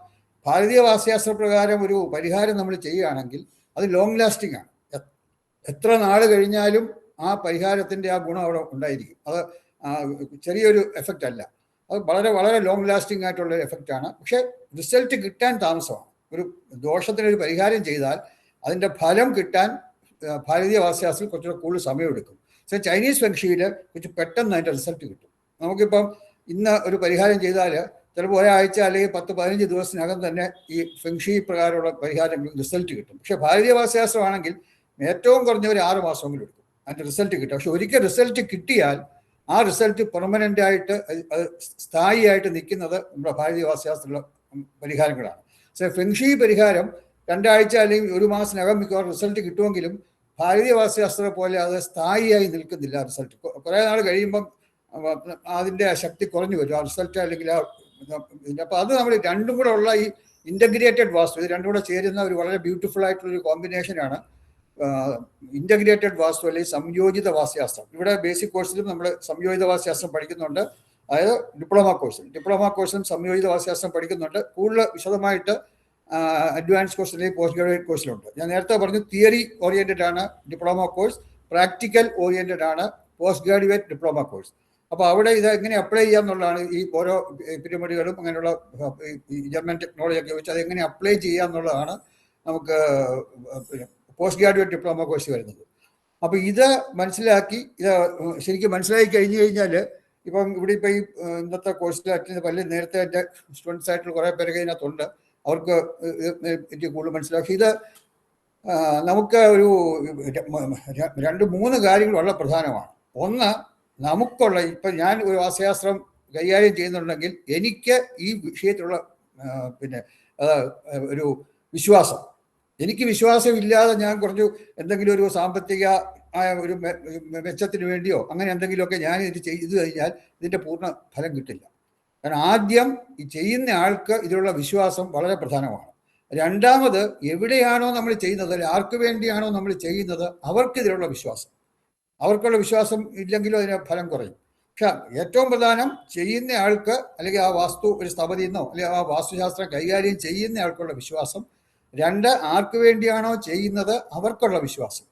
ഭാരതീയ വാസ്തുശാസ്ത്ര പ്രകാരം ഒരു പരിഹാരം നമ്മൾ ചെയ്യുകയാണെങ്കിൽ അത് ലോങ് ലാസ്റ്റിംഗ് ആണ്. എത്ര നാൾ കഴിഞ്ഞാലും ആ പരിഹാരത്തിൻ്റെ ആ ഗുണം അവിടെ ഉണ്ടായിരിക്കും. അത് ചെറിയൊരു എഫക്റ്റ് അല്ല, അത് വളരെ വളരെ ലോങ് ലാസ്റ്റിംഗ് ആയിട്ടുള്ള എഫക്റ്റാണ്. പക്ഷേ റിസൾട്ട് കിട്ടാൻ താമസമാണ്. ഒരു ദോഷത്തിനൊരു പരിഹാരം ചെയ്താൽ അതിൻ്റെ ഫലം കിട്ടാൻ ഭാരതീയ വാസ്തുശാസ്ത്രത്തിൽ കുറച്ചുകൂടെ കൂടുതൽ സമയമെടുക്കും. പക്ഷേ ചൈനീസ് ഫെങ്ഷിയിൽ കുറച്ച് പെട്ടെന്ന് അതിൻ്റെ റിസൾട്ട് കിട്ടും. നമുക്കിപ്പം ഇന്ന് ഒരു പരിഹാരം ചെയ്താൽ ചിലപ്പോൾ ഒരാഴ്ച അല്ലെങ്കിൽ 10-15 ദിവസത്തിനകം തന്നെ ഈ ഫെങ്ഷി പ്രകാരമുള്ള പരിഹാരങ്ങൾ റിസൾട്ട് കിട്ടും. പക്ഷേ ഭാരതീയ വാസ്തുശാസ്ത്രമാണെങ്കിൽ ഏറ്റവും കുറഞ്ഞ ഒരു 6 മാസമെങ്കിലും എടുക്കും അതിൻ്റെ റിസൾട്ട് കിട്ടും. പക്ഷെ ഒരിക്കൽ റിസൾട്ട് കിട്ടിയാൽ ആ റിസൾട്ട് പെർമനൻ്റ് ആയിട്ട് അത് സ്ഥായിയായിട്ട് നിൽക്കുന്നത് നമ്മുടെ ഭാരതീയ വാസ്തുശാസ്ത്രത്തിലുള്ള പരിഹാരങ്ങളാണ്. ഫെങ്ഷി പരിഹാരം 2 ആഴ്ച അല്ലെങ്കിൽ 1 മാസത്തിനകം മിക്കവാറും റിസൾട്ട് കിട്ടുമെങ്കിലും ഭാരതീയ വാസ്തുശാസ്ത്രം പോലെ അത് സ്ഥായിയായി നിൽക്കുന്നില്ല. റിസൾട്ട് കുറേ നാൾ കഴിയുമ്പം അതിൻ്റെ ശക്തി കുറഞ്ഞു വരും, ആ റിസൾട്ട് അല്ലെങ്കിൽ അപ്പോൾ അത് നമ്മൾ രണ്ടും കൂടെ ഉള്ള ഈ ഇൻ്റഗ്രേറ്റഡ് വാസ്തു, ഇത് രണ്ടും കൂടെ ചേരുന്ന ഒരു വളരെ ബ്യൂട്ടിഫുൾ ആയിട്ടുള്ളൊരു കോമ്പിനേഷനാണ് ഇൻ്റഗ്രേറ്റഡ് വാസ്തു അല്ലെങ്കിൽ സംയോജിത വാസ്തുശാസ്ത്രം. ഇവിടെ ബേസിക് കോഴ്സിലും നമ്മൾ സംയോജിത വാസ്തുശാസ്ത്രം പഠിക്കുന്നുണ്ട്, അതായത് ഡിപ്ലോമ കോഴ്സിലും സംയോജിത വാസ്തുശാസ്ത്രം പഠിക്കുന്നുണ്ട്. കൂടുതൽ വിശദമായിട്ട് അഡ്വാൻസ് കോഴ്സ് അല്ലെങ്കിൽ പോസ്റ്റ് ഗ്രാജുവേറ്റ് കോഴ്സിലുണ്ട്. ഞാൻ നേരത്തെ പറഞ്ഞു തിയറി ഓറിയൻറ്റഡ് ആണ് ഡിപ്ലോമ കോഴ്സ്, പ്രാക്ടിക്കൽ ഓറിയൻറ്റഡ് ആണ് പോസ്റ്റ് ഗ്രാജുവേറ്റ് ഡിപ്ലോമ കോഴ്സ്. അപ്പോൾ അവിടെ ഇത് എങ്ങനെ അപ്ലൈ ചെയ്യാം എന്നുള്ളതാണ് ഈ ഓരോ പിരമിഡുകളും അങ്ങനെയുള്ള ജർമ്മൻ ടെക്നോളജിയൊക്കെ വെച്ച് അത് എങ്ങനെ അപ്ലൈ ചെയ്യാം എന്നുള്ളതാണ് നമുക്ക് പോസ്റ്റ് ഗ്രാജുവേറ്റ് ഡിപ്ലോമ കോഴ്സ് വരുന്നത്. അപ്പോൾ ഇത് മനസ്സിലാക്കി, ഇത് ശരിക്കും മനസ്സിലാക്കി കഴിഞ്ഞു കഴിഞ്ഞാൽ ഇപ്പം ഇവിടെ ഇപ്പോൾ ഈ ഇന്നത്തെ കോഴ്സിൽ അറ്റൻഡ് പല നേരത്തെ എൻ്റെ സ്റ്റുഡൻസ് ആയിട്ടുള്ള കുറേ പേരൊക്കെ ഇതിനകത്തുണ്ട്, അവർക്ക് എനിക്ക് കൂടുതൽ മനസ്സിലാക്കി. ഇത് നമുക്ക് ഒരു 2-3 കാര്യങ്ങൾ വളരെ പ്രധാനമാണ്. ഒന്ന്, നമുക്കുള്ള ഇപ്പം ഞാൻ ഒരു വാസ്തുശാസ്ത്രം കൈകാര്യം ചെയ്യുന്നുണ്ടെങ്കിൽ എനിക്ക് ഈ വിഷയത്തിലുള്ള ഒരു വിശ്വാസം, എനിക്ക് വിശ്വാസമില്ലാതെ ഞാൻ കുറച്ച് എന്തെങ്കിലും ഒരു സാമ്പത്തിക ഒരു മെച്ചത്തിന് വേണ്ടിയോ അങ്ങനെ എന്തെങ്കിലുമൊക്കെ ഞാൻ ഇത് ചെയ്തു കഴിഞ്ഞാൽ ഇതിൻ്റെ പൂർണ്ണ ഫലം കിട്ടില്ല. കാരണം ആദ്യം ഈ ചെയ്യുന്ന ആൾക്ക് ഇതിലുള്ള വിശ്വാസം വളരെ പ്രധാനമാണ്. രണ്ടാമത്, എവിടെയാണോ നമ്മൾ ചെയ്യുന്നത്, ആർക്ക് വേണ്ടിയാണോ നമ്മൾ ചെയ്യുന്നത്, അവർക്ക് ഇതിലുള്ള വിശ്വാസം, അവർക്കുള്ള വിശ്വാസം ഇല്ലെങ്കിലും അതിന് ഫലം കുറയും. പക്ഷെ ഏറ്റവും പ്രധാനം ചെയ്യുന്ന ആൾക്ക്, അല്ലെങ്കിൽ ആ വാസ്തു ഒരു സ്ഥപതി എന്നോ അല്ലെങ്കിൽ ആ വാസ്തുശാസ്ത്രം കൈകാര്യം ചെയ്യുന്ന ആൾക്കുള്ള വിശ്വാസം. 2, ആർക്ക് വേണ്ടിയാണോ ചെയ്യുന്നത് അവർക്കുള്ള വിശ്വാസം.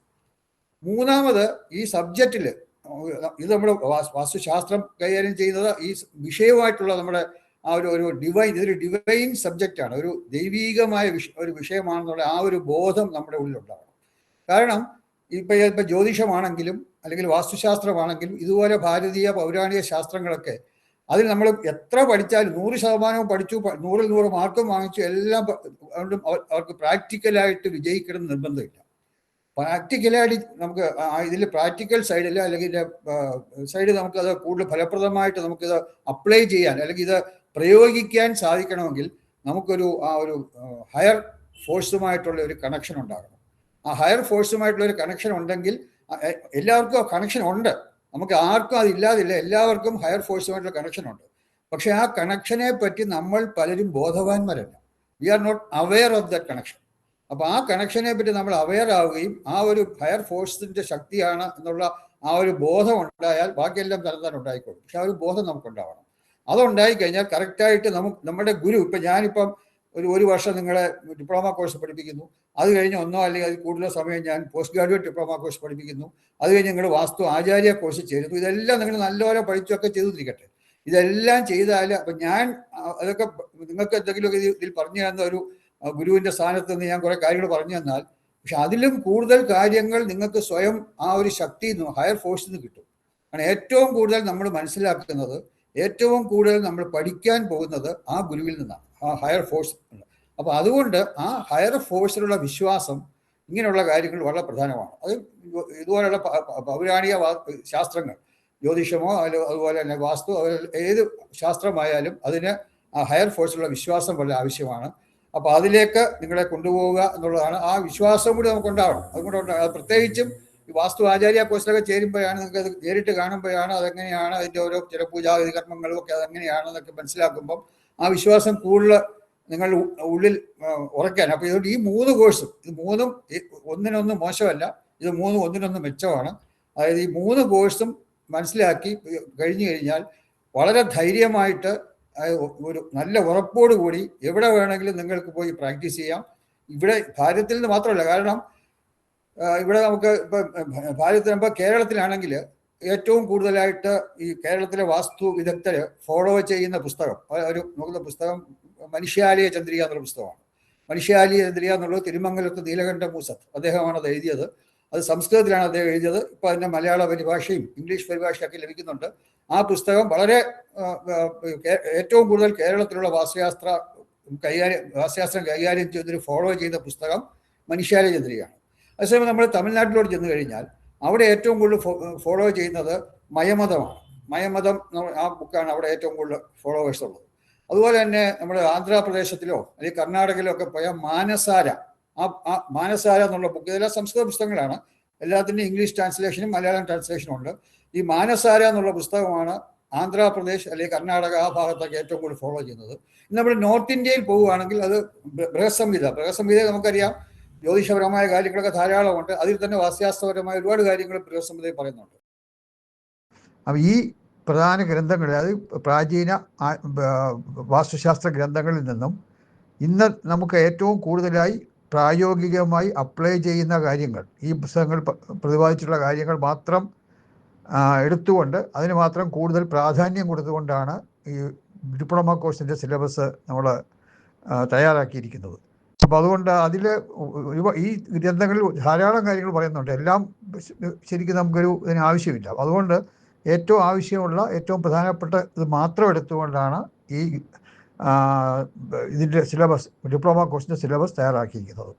മൂന്നാമത്, ഈ സബ്ജക്റ്റിൽ ഇത് നമ്മൾ വാസ്തുശാസ്ത്രം കൈകാര്യം ചെയ്യുന്നത് ഈ വിഷയവുമായിട്ടുള്ള നമ്മുടെ ആ ഒരു ഡിവൈൻ, ഇതൊരു ഡിവൈൻ സബ്ജക്റ്റാണ്, ഒരു ദൈവീകമായ ഒരു വിഷയമാണെന്നുള്ള ആ ഒരു ബോധം നമ്മുടെ ഉള്ളിലുണ്ടാകണം. കാരണം ഇപ്പം ജ്യോതിഷമാണെങ്കിലും അല്ലെങ്കിൽ വാസ്തുശാസ്ത്രമാണെങ്കിലും ഇതുപോലെ ഭാരതീയ പൗരാണിക ശാസ്ത്രങ്ങളൊക്കെ അതിൽ നമ്മൾ എത്ര പഠിച്ചാലും 100% പഠിച്ചു, 100-ൽ 100 മാർക്കും വാങ്ങിച്ചു, എല്ലാം കൊണ്ടും അവർക്ക് പ്രാക്ടിക്കലായിട്ട് വിജയിക്കണം നിർബന്ധമില്ല. പ്രാക്ടിക്കലായിട്ട് നമുക്ക് ഇതിൽ പ്രാക്ടിക്കൽ സൈഡിൽ അല്ലെങ്കിൽ സൈഡ് നമുക്കത് കൂടുതൽ ഫലപ്രദമായിട്ട് നമുക്കിത് അപ്ലൈ ചെയ്യാൻ അല്ലെങ്കിൽ ഇത് പ്രയോഗിക്കാൻ സാധിക്കണമെങ്കിൽ നമുക്കൊരു ആ ഒരു ഹയർ ഫോഴ്സുമായിട്ടുള്ള ഒരു കണക്ഷൻ ഉണ്ടാകണം. ആ ഹയർ ഫോഴ്സുമായിട്ടുള്ള ഒരു കണക്ഷൻ ഉണ്ടെങ്കിൽ എല്ലാവർക്കും ആ കണക്ഷൻ ഉണ്ട്, നമുക്ക് ആർക്കും അതില്ലാതില്ല, എല്ലാവർക്കും ഹയർ ഫോഴ്സുമായിട്ടുള്ള കണക്ഷൻ ഉണ്ട്. പക്ഷെ ആ കണക്ഷനെ പറ്റി നമ്മൾ പലരും ബോധവാന്മാരല്ല, we are not aware of that connection. അപ്പോൾ ആ കണക്ഷനെ പറ്റി നമ്മൾ അവെയർ ആവുകയും ആ ഒരു ഹയർ ഫോഴ്സിൻ്റെ ശക്തിയാണ് എന്നുള്ള ആ ഒരു ബോധം ഉണ്ടായാൽ ബാക്കിയെല്ലാം തന്നെ ഉണ്ടായിക്കോളും. പക്ഷെ ആ ഒരു ബോധം നമുക്കുണ്ടാവണം. അതുണ്ടായി കഴിഞ്ഞാൽ കറക്റ്റായിട്ട് നമ്മുടെ ഗുരു, ഇപ്പം ഞാനിപ്പം ഒരു വർഷം നിങ്ങളെ ഡിപ്ലോമ കോഴ്സ് പഠിപ്പിക്കുന്നു, അത് കഴിഞ്ഞ് 1 അല്ലെങ്കിൽ അതിൽ കൂടുതൽ സമയം ഞാൻ പോസ്റ്റ് ഗ്രാജുവേറ്റ് ഡിപ്ലോമ കോഴ്സ് പഠിപ്പിക്കുന്നു, അത് കഴിഞ്ഞ് നിങ്ങൾ വാസ്തു ആചാര്യ കോഴ്സ് ചേരുന്നു. ഇതെല്ലാം നിങ്ങൾ നല്ലപോലെ പഠിച്ചൊക്കെ ചെയ്തിരിക്കട്ടെ. ഇതെല്ലാം ചെയ്താൽ അപ്പം ഞാൻ അതൊക്കെ നിങ്ങൾക്ക് എന്തെങ്കിലുമൊക്കെ ഇതിൽ പറഞ്ഞു തന്ന ഒരു ഗുരുവിൻ്റെ സ്ഥാനത്ത് നിന്ന് ഞാൻ കുറേ കാര്യങ്ങൾ പറഞ്ഞു തന്നാൽ, പക്ഷെ അതിലും കൂടുതൽ കാര്യങ്ങൾ നിങ്ങൾക്ക് സ്വയം ആ ഒരു ശക്തി ഹയർ ഫോഴ്സിൽ നിന്ന് കിട്ടും. കാരണം ഏറ്റവും കൂടുതൽ നമ്മൾ മനസ്സിലാക്കുന്നത്, ഏറ്റവും കൂടുതൽ നമ്മൾ പഠിക്കാൻ പോകുന്നത് ആ ഗുരുവിൽ നിന്നാണ്, ആ ഹയർ ഫോഴ്സ്. അപ്പോൾ അതുകൊണ്ട് ആ ഹയർ ഫോഴ്സിലുള്ള വിശ്വാസം ഇങ്ങനെയുള്ള കാര്യങ്ങൾ വളരെ പ്രധാനമാണ്. അത് ഇതുപോലെയുള്ള പൗരാണിക ശാസ്ത്രങ്ങൾ, ജ്യോതിഷമോ അതുപോലെ തന്നെ വാസ്തു, ഏത് ശാസ്ത്രമായാലും അതിന് ആ ഹയർ ഫോഴ്സിലുള്ള വിശ്വാസം വളരെ ആവശ്യമാണ്. അപ്പോൾ അതിലേക്ക് നിങ്ങളെ കൊണ്ടുപോവുക എന്നുള്ളതാണ്. ആ വിശ്വാസം കൂടി നമുക്കുണ്ടാവണം. അതുകൊണ്ട് പ്രത്യേകിച്ചും ഈ വാസ്തു ആചാര്യ കോഴ്സിലൊക്കെ ചേരുമ്പോഴാണ് നിങ്ങൾക്ക് അത് നേരിട്ട് കാണുമ്പോഴാണ് അതെങ്ങനെയാണ് അതിൻ്റെ ഓരോ ചില പൂജാവിധി കർമ്മങ്ങളും ഒക്കെ അതെങ്ങനെയാണെന്നൊക്കെ മനസ്സിലാക്കുമ്പം ആ വിശ്വാസം കൂടുതൽ നിങ്ങളുടെ ഉള്ളിൽ ഉറക്കാൻ. അപ്പോൾ ഇതുകൊണ്ട് ഈ 3 കോഴ്സും, ഇത് 3ഉം ഒന്നിനൊന്നും മോശമല്ല, ഇത് 3ഉം ഒന്നിനൊന്നും മെച്ചമാണ്. അതായത് ഈ 3 കോഴ്സും മനസ്സിലാക്കി കഴിഞ്ഞു കഴിഞ്ഞാൽ വളരെ ധൈര്യമായിട്ട് ഒരു നല്ല ഉറപ്പോടുകൂടി എവിടെ വേണമെങ്കിലും നിങ്ങൾക്ക് പോയി പ്രാക്ടീസ് ചെയ്യാം. ഇവിടെ ഭാരതത്തിൽ നിന്ന് മാത്രമല്ല, കാരണം ഇവിടെ നമുക്ക് ഇപ്പം ഭാരതത്തിൽ കേരളത്തിലാണെങ്കിൽ ഏറ്റവും കൂടുതലായിട്ട് ഈ കേരളത്തിലെ വാസ്തു വിദഗ്ധർ ഫോളോ ചെയ്യുന്ന പുസ്തകം, ഒരു നോക്കുന്ന പുസ്തകം മനുഷ്യാലയ ചന്ദ്രിക എന്നുള്ള പുസ്തകമാണ്. മനുഷ്യാലയ ചന്ദ്രിക എന്നുള്ളത് തിരുമംഗലത്ത് നീലകണ്ഠ മൂസത്ത് അദ്ദേഹമാണ് അത് എഴുതിയത്. അത് സംസ്കൃതത്തിലാണ് അദ്ദേഹം എഴുതിയത്. ഇപ്പോൾ അതിൻ്റെ മലയാള പരിഭാഷയും ഇംഗ്ലീഷ് പരിഭാഷയൊക്കെ ലഭിക്കുന്നുണ്ട്. ആ പുസ്തകം വളരെ ഏറ്റവും കൂടുതൽ കേരളത്തിലുള്ള വാസ്തുശാസ്ത്രം കൈകാര്യം ചെയ്തൊരു ഫോളോ ചെയ്ത പുസ്തകം മനുഷ്യാലയ ചന്ദ്രികയാണ്. അതേസമയം നമ്മൾ തമിഴ്നാട്ടിലോട്ട് ചെന്ന് കഴിഞ്ഞാൽ അവിടെ ഏറ്റവും കൂടുതൽ ഫോളോ ചെയ്യുന്നത് മയമതമാണ്. മയമതം ആ ബുക്കാണ് അവിടെ ഏറ്റവും കൂടുതൽ ഫോളോവേഴ്സ് ഉള്ളത്. അതുപോലെ തന്നെ നമ്മൾ ആന്ധ്രാപ്രദേശത്തിലോ അല്ലെങ്കിൽ കർണാടകയിലോ ഒക്കെ പോയാൽ മാനസാര, ആ മാനസാര എന്നുള്ള ബുക്ക്, ഇതെല്ലാം സംസ്കൃത പുസ്തകങ്ങളാണ്, എല്ലാത്തിൻ്റെയും ഇംഗ്ലീഷ് ട്രാൻസ്ലേഷനും മലയാളം ട്രാൻസ്ലേഷനും ഉണ്ട്. ഈ മാനസാര എന്നുള്ള പുസ്തകമാണ് ആന്ധ്രാപ്രദേശ് അല്ലെങ്കിൽ കർണാടക ആ ഭാഗത്തൊക്കെ ഏറ്റവും കൂടുതൽ ഫോളോ ചെയ്യുന്നത്. നമ്മൾ നോർത്ത് ഇന്ത്യയിൽ പോവുകയാണെങ്കിൽ അത് ബൃഹസംഹിത നമുക്കറിയാം, ജ്യോതിഷപരമായ കാര്യങ്ങളൊക്കെ ധാരാളമുണ്ട്. അതിൽ തന്നെ വാസ്തുശാസ്ത്രപരമായ ഒരുപാട് കാര്യങ്ങൾ ബൃഹസംഹിതയിൽ പറയുന്നുണ്ട്. അപ്പം ഈ പ്രധാന ഗ്രന്ഥങ്ങളിൽ, അത് പ്രാചീന വാസ്തുശാസ്ത്ര ഗ്രന്ഥങ്ങളിൽ നിന്നും ഇന്ന് നമുക്ക് ഏറ്റവും കൂടുതലായി പ്രായോഗികമായി അപ്ലൈ ചെയ്യുന്ന കാര്യങ്ങൾ, ഈ പുസ്തകങ്ങൾ പ്രതിപാദിച്ചിട്ടുള്ള കാര്യങ്ങൾ മാത്രം എടുത്തുകൊണ്ട് അതിന് മാത്രം കൂടുതൽ പ്രാധാന്യം കൊടുത്തുകൊണ്ടാണ് ഈ ഡിപ്ലോമ കോഴ്സിൻ്റെ സിലബസ് നമ്മൾ തയ്യാറാക്കിയിരിക്കുന്നത്. അപ്പോൾ അതുകൊണ്ട് അതിൽ ഈ ഗ്രന്ഥങ്ങളിൽ ധാരാളം കാര്യങ്ങൾ പറയുന്നുണ്ട്. എല്ലാം ശരിക്കും നമുക്കൊരു ഇതിന് ആവശ്യമില്ല. അതുകൊണ്ട് ഏറ്റവും ആവശ്യമുള്ള ഏറ്റവും പ്രധാനപ്പെട്ട ഇത് മാത്രം എടുത്തുകൊണ്ടാണ് ഈ ഇതിൻ്റെ സിലബസ്, ഡിപ്ലോമ കോഴ്സിൻ്റെ സിലബസ് തയ്യാറാക്കിയിരിക്കുന്നത്.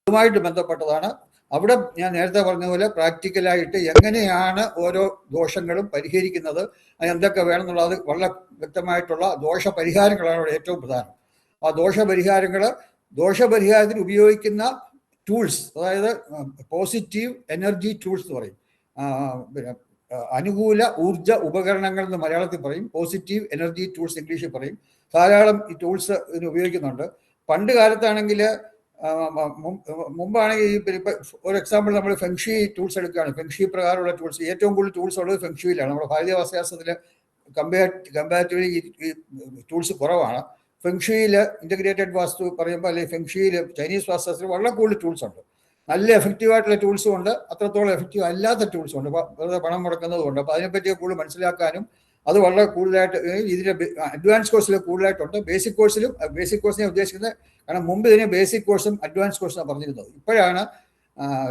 അതുമായിട്ട് ബന്ധപ്പെട്ടതാണ്. അവിടെ ഞാൻ നേരത്തെ പറഞ്ഞ പോലെ പ്രാക്ടിക്കലായിട്ട് എങ്ങനെയാണ് ഓരോ ദോഷങ്ങളും പരിഹരിക്കുന്നത്, എന്തൊക്കെ വേണമെന്നുള്ളത് വളരെ വ്യക്തമായിട്ടുള്ള ദോഷപരിഹാരങ്ങളാണ് അവിടെ ഏറ്റവും പ്രധാനം. ആ ദോഷപരിഹാരത്തിന് ഉപയോഗിക്കുന്ന ടൂൾസ്, അതായത് പോസിറ്റീവ് എനർജി ടൂൾസ് എന്ന് പറയും, പിന്നെ അനുകൂല ഊർജ ഉപകരണങ്ങൾ എന്ന് മലയാളത്തിൽ പറയും, പോസിറ്റീവ് എനർജി ടൂൾസ് ഇംഗ്ലീഷിൽ പറയും. ധാരാളം ഈ ടൂൾസ് ഇതിന് ഉപയോഗിക്കുന്നുണ്ട്. പണ്ട് കാലത്താണെങ്കിൽ, മുമ്പാണെങ്കിൽ ഒരു എക്സാമ്പിൾ നമ്മൾ ഫെങ്ഷി ടൂൾസ് എടുക്കുകയാണ്. ഫെങ്ഷി പ്രകാരമുള്ള ടൂൾസ്, ഏറ്റവും കൂടുതൽ ടൂൾസ് ഉള്ളത് ഫെങ്ഷിയിലാണ്. നമ്മുടെ ഭാരതീയ വാസ്തുശാസ്ത്രത്തിൽ കമ്പാരിറ്റീവ്ലി ഈ ടൂൾസ് കുറവാണ്. ഫെങ്ഷിയിൽ ഇൻ്റഗ്രേറ്റഡ് വാസ്തു പറയുമ്പോൾ, അല്ലെങ്കിൽ ഫെങ്ഷിയിൽ ചൈനീസ് വാസ്തുശാസ്ത്രത്തിൽ വളരെ കൂടുതൽ ടൂൾസ് ഉണ്ട്. നല്ല എഫക്റ്റീവായിട്ടുള്ള ടൂൾസും ഉണ്ട്, അത്രത്തോളം എഫക്റ്റീവ് അല്ലാത്ത ടൂൾസും ഉണ്ട്, വെറുതെ പണം മുടക്കുന്നതുകൊണ്ട്. അപ്പോൾ അതിനെപ്പറ്റി കൂടുതൽ മനസ്സിലാക്കാനും അത് വളരെ കൂടുതലായിട്ട് ഇതിൻ്റെ അഡ്വാൻസ് കോഴ്സിൽ കൂടുതലായിട്ടുണ്ട്. ബേസിക് കോഴ്സിനെ ഉദ്ദേശിക്കുന്നത്, കാരണം മുമ്പ് ഇതിന് ബേസിക് കോഴ്സും അഡ്വാൻസ് കോഴ്സും പറഞ്ഞിരുന്നത്. ഇപ്പോഴാണ്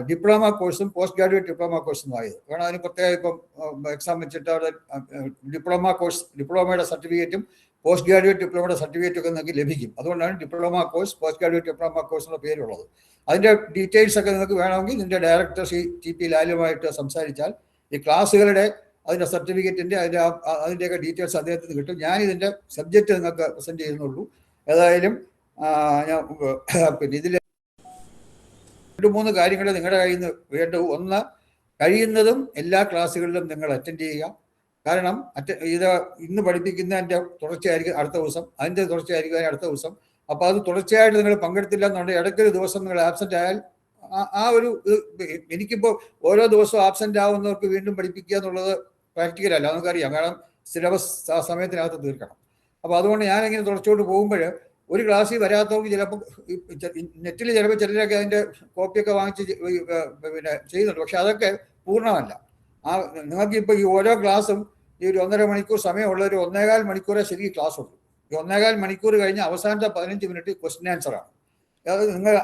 ഡിപ്ലോമ കോഴ്സും പോസ്റ്റ് ഗ്രാജുവേറ്റ് ഡിപ്ലോമ കോഴ്സും ആയത്. കാരണം അതിന് പ്രത്യേകം ഇപ്പം എക്സാം വെച്ചിട്ട് അവിടെ ഡിപ്ലോമയുടെ സർട്ടിഫിക്കറ്റും പോസ്റ്റ് ഗ്രാജുവേറ്റ് ഡിപ്ലോമയുടെ സർട്ടിഫിക്കറ്റ് ഒക്കെ നിങ്ങൾക്ക് ലഭിക്കും. അതുകൊണ്ടാണ് diploma course, post graduate diploma course എന്നുള്ള പേരുള്ളത്. അതിൻ്റെ ഡീറ്റെയിൽസ് ഒക്കെ നിങ്ങൾക്ക് വേണമെങ്കിൽ ഇതിൻ്റെ ഡയറക്ടർ ശ്രീ TP ലാലുമായിട്ട് സംസാരിച്ചാൽ ഈ ക്ലാസ്സുകളുടെ അതിൻ്റെ സർട്ടിഫിക്കറ്റിൻ്റെ അതിൻ്റെയൊക്കെ ഡീറ്റെയിൽസ് അദ്ദേഹത്തിന് കിട്ടും. ഞാൻ ഇതിൻ്റെ സബ്ജക്റ്റ് നിങ്ങൾക്ക് പ്രസൻറ്റ് ചെയ്യുന്നുള്ളൂ. ഏതായാലും ഞാൻ പിന്നെ ഇതിൽ 2-3 കാര്യങ്ങൾ നിങ്ങളുടെ കയ്യിൽ നിന്ന് വേണ്ടു. ഒന്ന്, കഴിയുന്നതും എല്ലാ ക്ലാസ്സുകളിലും നിങ്ങൾ അറ്റൻഡ് ചെയ്യുക. കാരണം ഇത് ഇന്ന് പഠിപ്പിക്കുന്നതിൻ്റെ തുടർച്ചയായിരിക്കും അടുത്ത ദിവസം, അതിൻ്റെ തുടർച്ചയായിരിക്കും അടുത്ത ദിവസം. അപ്പോൾ അത് തുടർച്ചയായിട്ട് നിങ്ങൾ പങ്കെടുത്തില്ല എന്നുണ്ടെങ്കിൽ ഇടയ്ക്കൊരു ദിവസം നിങ്ങൾ ആബ്സെൻ്റ് ആയാൽ ആ ഒരു എനിക്കിപ്പോൾ ഓരോ ദിവസവും ആബ്സെൻ്റ് ആവുന്നവർക്ക് വീണ്ടും പഠിപ്പിക്കുക എന്നുള്ളത് പ്രാക്ടിക്കലല്ല, നമുക്കറിയാം. കാരണം സിലബസ് ആ സമയത്തിനകത്ത് തീർക്കണം. അപ്പോൾ അതുകൊണ്ട് ഞാനിങ്ങനെ തുടർച്ചയോട്ട് പോകുമ്പോൾ ഒരു ക്ലാസ്സിൽ വരാത്തവർക്ക് ചിലപ്പോൾ നെറ്റിൽ ചിലപ്പോൾ ചിലരൊക്കെ അതിൻ്റെ കോപ്പിയൊക്കെ വാങ്ങിച്ച് പിന്നെ ചെയ്യുന്നുണ്ട്. പക്ഷെ അതൊക്കെ പൂർണ്ണമല്ല. നിങ്ങൾക്കിപ്പോൾ ഈ ഓരോ ക്ലാസ്സും ഈ ഒരു 1.5 മണിക്കൂർ സമയമുള്ള ഒരു 1.25 മണിക്കൂറേ ശരിക്കും ക്ലാസ് ഉള്ളൂ. ഈ 1.25 മണിക്കൂർ കഴിഞ്ഞ് അവസാനത്തെ 15 മിനിറ്റ് ക്വസ്റ്റ്യൻ ആൻസറാണ്. അതായത് നിങ്ങൾ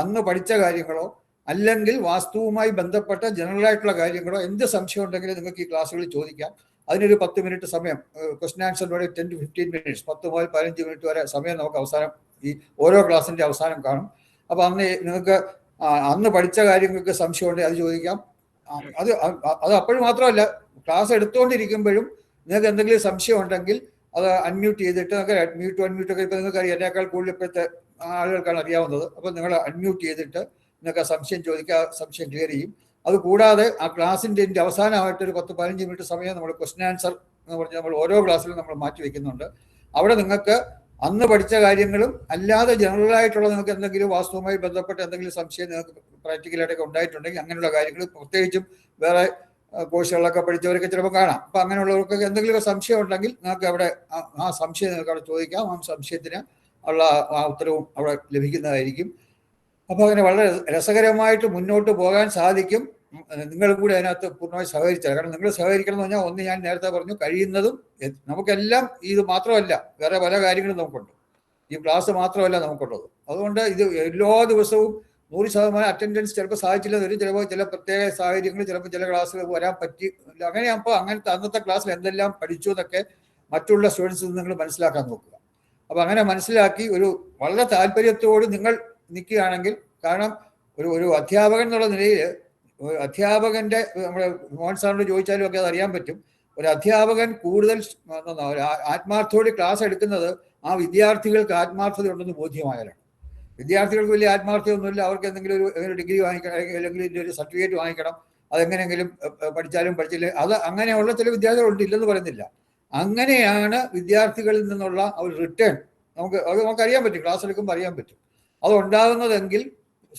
അന്ന് പഠിച്ച കാര്യങ്ങളോ അല്ലെങ്കിൽ വാസ്തുവുമായി ബന്ധപ്പെട്ട ജനറലായിട്ടുള്ള കാര്യങ്ങളോ എന്ത് സംശയം ഉണ്ടെങ്കിലും നിങ്ങൾക്ക് ഈ ക്ലാസ്സുകളിൽ ചോദിക്കാം. അതിനൊരു 10 മിനിറ്റ് സമയം, ക്വസ്റ്റ്യൻ ആൻസറിനോട് 10 to 15 മിനിറ്റ്സ്, 10 മുതൽ 15 മിനിറ്റ് വരെ സമയം നമുക്ക് അവസാനം ഈ ഓരോ ക്ലാസ്സിൻ്റെ അവസാനം കാണും. അപ്പോൾ അന്ന് നിങ്ങൾക്ക് അന്ന് പഠിച്ച കാര്യങ്ങൾക്ക് സംശയം ഉണ്ടെങ്കിൽ അത് ചോദിക്കാം. അത് അപ്പോഴും മാത്രമല്ല, ക്ലാസ് എടുത്തുകൊണ്ടിരിക്കുമ്പോഴും നിങ്ങൾക്ക് എന്തെങ്കിലും സംശയം ഉണ്ടെങ്കിൽ അത് അൺമ്യൂട്ട് ചെയ്തിട്ട്, നിങ്ങൾക്ക് അൺമ്യൂട്ട് ഒക്കെ ഇപ്പോൾ നിങ്ങൾക്ക് അറിയാം, എന്നേക്കാൾ കൂടുതൽ ഇപ്പോഴത്തെ ആളുകൾക്കാണ് അറിയാവുന്നത്. അപ്പോൾ നിങ്ങൾ അൺമ്യൂട്ട് ചെയ്തിട്ട് നിങ്ങൾക്ക് ആ സംശയം ചോദിക്കുക, ആ സംശയം ക്ലിയർ ചെയ്യും. അതുകൂടാതെ ആ ക്ലാസ്സിൻ്റെ അവസാനമായിട്ട് ഒരു 10-15 മിനിറ്റ് സമയം നമ്മൾ ക്വസ്റ്റ്യൻ ആൻസർ എന്ന് പറഞ്ഞാൽ നമ്മൾ ഓരോ ക്ലാസ്സിലും നമ്മൾ മാറ്റി വയ്ക്കുന്നുണ്ട്. അവിടെ നിങ്ങൾക്ക് അന്ന് പഠിച്ച കാര്യങ്ങളും അല്ലാതെ ജനറലായിട്ടുള്ള നിങ്ങൾക്ക് എന്തെങ്കിലും വാസ്തുവുമായി ബന്ധപ്പെട്ട് എന്തെങ്കിലും സംശയം നിങ്ങൾക്ക് പ്രാക്ടിക്കലായിട്ടൊക്കെ ഉണ്ടായിട്ടുണ്ടെങ്കിൽ അങ്ങനെയുള്ള കാര്യങ്ങൾ, പ്രത്യേകിച്ചും വേറെ കോഴ്സുകളിലൊക്കെ പഠിച്ചവരൊക്കെ ചിലപ്പോൾ കാണാം. അപ്പോൾ അങ്ങനെയുള്ളവർക്കൊക്കെ എന്തെങ്കിലും സംശയം ഉണ്ടെങ്കിൽ നിങ്ങൾക്ക് അവിടെ ആ സംശയം നിങ്ങൾക്ക് അവിടെ ചോദിക്കാം. ആ സംശയത്തിന് ഉള്ള ആ ഉത്തരവും അവിടെ ലഭിക്കുന്നതായിരിക്കും. അപ്പോൾ അങ്ങനെ വളരെ രസകരമായിട്ട് മുന്നോട്ട് പോകാൻ സാധിക്കും, നിങ്ങൾ കൂടി അതിനകത്ത് പൂർണ്ണമായി സഹകരിച്ചാൽ. കാരണം നിങ്ങൾ സഹകരിക്കണം എന്ന് പറഞ്ഞാൽ, ഒന്ന് ഞാൻ നേരത്തെ പറഞ്ഞു, കഴിയുന്നതും നമുക്കെല്ലാം ഇത് മാത്രമല്ല, വേറെ പല കാര്യങ്ങളും നമുക്കുണ്ട്. ഈ ക്ലാസ് മാത്രമല്ല നമുക്കുള്ളത്. അതുകൊണ്ട് ഇത് എല്ലാ ദിവസവും 100% അറ്റൻഡൻസ് ചിലപ്പോൾ സാധിച്ചില്ലെന്ന് വരും. ചിലപ്പോൾ ചില പ്രത്യേക സാഹചര്യങ്ങളിൽ ചിലപ്പോൾ ചില ക്ലാസ്സുകൾ വരാൻ പറ്റി. അങ്ങനെയാകുമ്പോൾ അങ്ങനത്തെ അന്നത്തെ ക്ലാസ്സിൽ എന്തെല്ലാം പഠിച്ചു എന്നൊക്കെ മറ്റുള്ള സ്റ്റുഡൻസിൽ നിന്ന് നിങ്ങൾ മനസ്സിലാക്കാൻ നോക്കുക. അപ്പോൾ അങ്ങനെ മനസ്സിലാക്കി ഒരു വളരെ താല്പര്യത്തോട് നിങ്ങൾ നിൽക്കുകയാണെങ്കിൽ, കാരണം ഒരു അധ്യാപകൻ എന്നുള്ള നിലയിൽ അധ്യാപകന്റെ നമ്മുടെ മോഹൻ സാറിനോട് ചോദിച്ചാലും ഒക്കെ അത് അറിയാൻ പറ്റും. ഒരു അധ്യാപകൻ കൂടുതൽ ആത്മാർത്ഥത്തോടെ ക്ലാസ് എടുക്കുന്നത് ആ വിദ്യാർത്ഥികൾക്ക് ആത്മാർത്ഥത ഉണ്ടെന്ന് ബോധ്യമായാലാണ്. വിദ്യാർത്ഥികൾക്ക് വലിയ ആത്മാർത്ഥതയൊന്നുമില്ല, അവർക്ക് എന്തെങ്കിലും ഒരു ഡിഗ്രി വാങ്ങിക്കണം അല്ലെങ്കിൽ ഇതിൻ്റെ ഒരു സർട്ടിഫിക്കറ്റ് വാങ്ങിക്കണം, അതെങ്ങനെയെങ്കിലും പഠിച്ചാലും പഠിച്ചില്ല, അത് അങ്ങനെയുള്ള ചില വിദ്യാർത്ഥികളുണ്ട്, ഇല്ലെന്ന് പറയുന്നില്ല. അങ്ങനെയാണ് വിദ്യാർത്ഥികളിൽ നിന്നുള്ള ഒരു റിട്ടേൺ നമുക്കറിയാൻ പറ്റും, ക്ലാസ് എടുക്കുമ്പോൾ അറിയാൻ പറ്റും. അതുണ്ടാകുന്നതെങ്കിൽ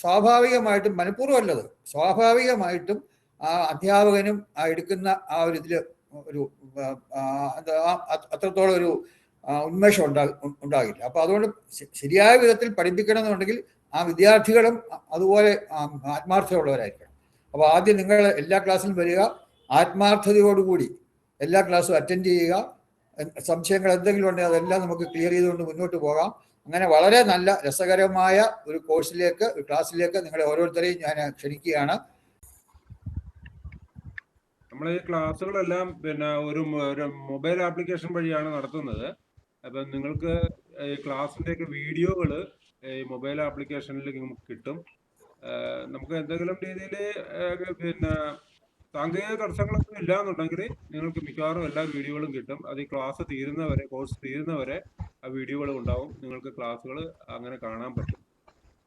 സ്വാഭാവികമായിട്ടും, മനഃപൂർവ്വമല്ലത്, സ്വാഭാവികമായിട്ടും ആ അധ്യാപകനും ആ എടുക്കുന്ന ആ ഒരു ഇതിൽ ഒരു അത്രത്തോളം ഒരു ഉന്മേഷം ഉണ്ടാകില്ല. അപ്പോൾ അതുകൊണ്ട് ശരിയായ വിധത്തിൽ പഠിപ്പിക്കണം എന്നുണ്ടെങ്കിൽ ആ വിദ്യാർത്ഥികളും അതുപോലെ ആത്മാർത്ഥതയുള്ളവരായിരിക്കണം. അപ്പോൾ ആദ്യം നിങ്ങൾ എല്ലാ ക്ലാസ്സിലും വരിക, ആത്മാർത്ഥതയോടുകൂടി എല്ലാ ക്ലാസ്സും അറ്റൻഡ് ചെയ്യുക. സംശയങ്ങൾ എന്തെങ്കിലും ഉണ്ടെങ്കിൽ അതെല്ലാം നമുക്ക് ക്ലിയർ ചെയ്തുകൊണ്ട് മുന്നോട്ട് പോകാം. അങ്ങനെ വളരെ നല്ല രസകരമായ ഒരു കോഴ്സിലേക്ക്, ഒരു ക്ലാസ്സിലേക്ക് നിങ്ങളെ ഓരോരുത്തരെയും ഞാൻ ക്ഷണിക്കുകയാണ്. നമ്മൾ ഈ ക്ലാസ്സുകളെല്ലാം ഒരു മൊബൈൽ ആപ്ലിക്കേഷൻ വഴിയാണ് നടത്തുന്നത്. അപ്പം നിങ്ങൾക്ക് ഈ ക്ലാസ്സിൻ്റെയൊക്കെ വീഡിയോകൾ ഈ മൊബൈൽ ആപ്ലിക്കേഷനിൽ നമുക്ക് കിട്ടും. നമുക്ക് എന്തെങ്കിലും രീതിയിൽ സാങ്കേതിക തടസ്സങ്ങളൊന്നും ഇല്ല എന്നുണ്ടെങ്കിൽ നിങ്ങൾക്ക് മിക്കവാറും എല്ലാ വീഡിയോകളും കിട്ടും. അത് ഈ ക്ലാസ് തീരുന്നവരെ, കോഴ്സ് തീരുന്നവരെ ആ വീഡിയോകൾ ഉണ്ടാവും. നിങ്ങൾക്ക് ക്ലാസ്സുകൾ അങ്ങനെ കാണാൻ പറ്റും.